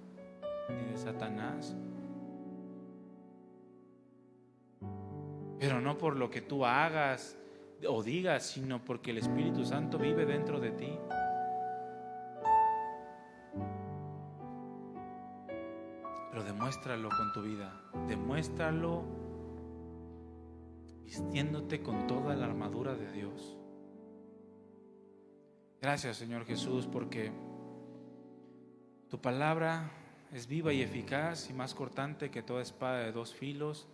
ni de Satanás. Pero no por lo que tú hagas o digas, sino porque el Espíritu Santo vive dentro de ti. Pero demuéstralo con tu vida, demuéstralo vistiéndote con toda la armadura de Dios. Gracias, Señor Jesús, porque tu palabra es viva y eficaz y más cortante que toda espada de dos filos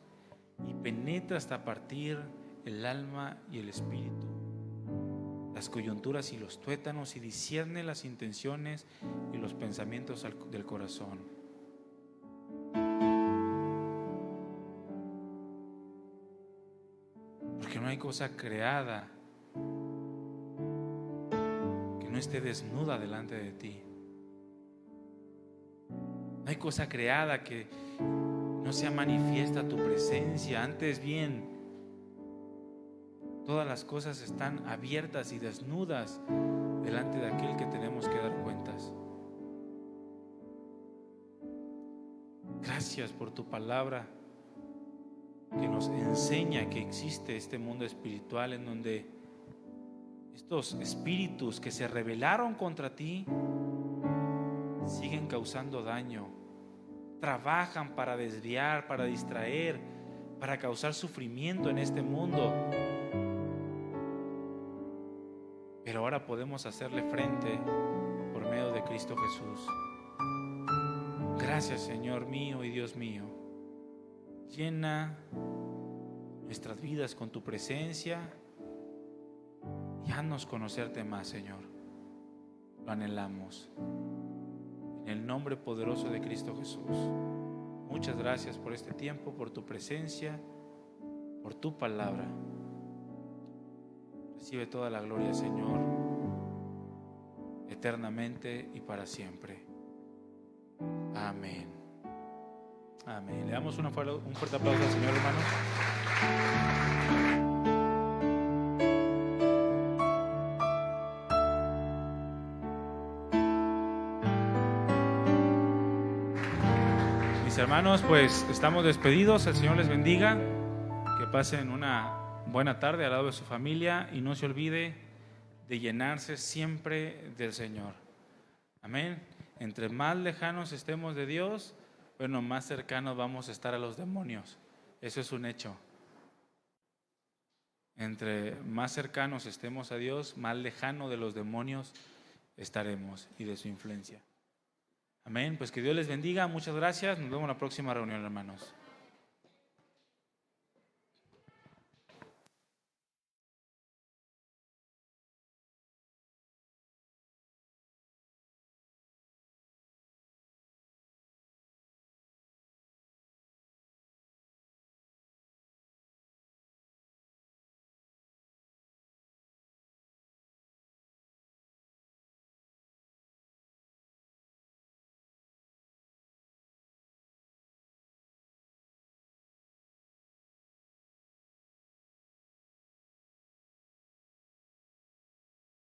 y penetra hasta partir el alma y el espíritu, las coyunturas y los tuétanos, y discierne las intenciones y los pensamientos del corazón. Porque no hay cosa creada que no esté desnuda delante de ti. No hay cosa creada que no sea manifiesta tu presencia. Antes bien, todas las cosas están abiertas y desnudas delante de aquel que tenemos que dar cuentas. Gracias por tu palabra que nos enseña que existe este mundo espiritual en donde estos espíritus que se rebelaron contra ti siguen causando daño, trabajan para desviar, para distraer, para causar sufrimiento en este mundo. Pero ahora podemos hacerle frente por medio de Cristo Jesús. Gracias, Señor mío y Dios mío. Llena nuestras vidas con tu presencia y haznos conocerte más, Señor. Lo anhelamos. En el nombre poderoso de Cristo Jesús. Muchas gracias por este tiempo, por tu presencia, por tu palabra. Recibe toda la gloria, Señor, eternamente y para siempre. Amén. Amén. Le damos un fuerte aplauso al Señor, hermanos. Mis hermanos, pues estamos despedidos. El Señor les bendiga. Que pasen una buena tarde al lado de su familia y no se olvide de llenarse siempre del Señor. Amén. Entre más lejanos estemos de Dios, bueno, más cercanos vamos a estar a los demonios. Eso es un hecho. Entre más cercanos estemos a Dios, más lejano de los demonios estaremos y de su influencia. Amén. Pues que Dios les bendiga. Muchas gracias. Nos vemos en la próxima reunión, hermanos.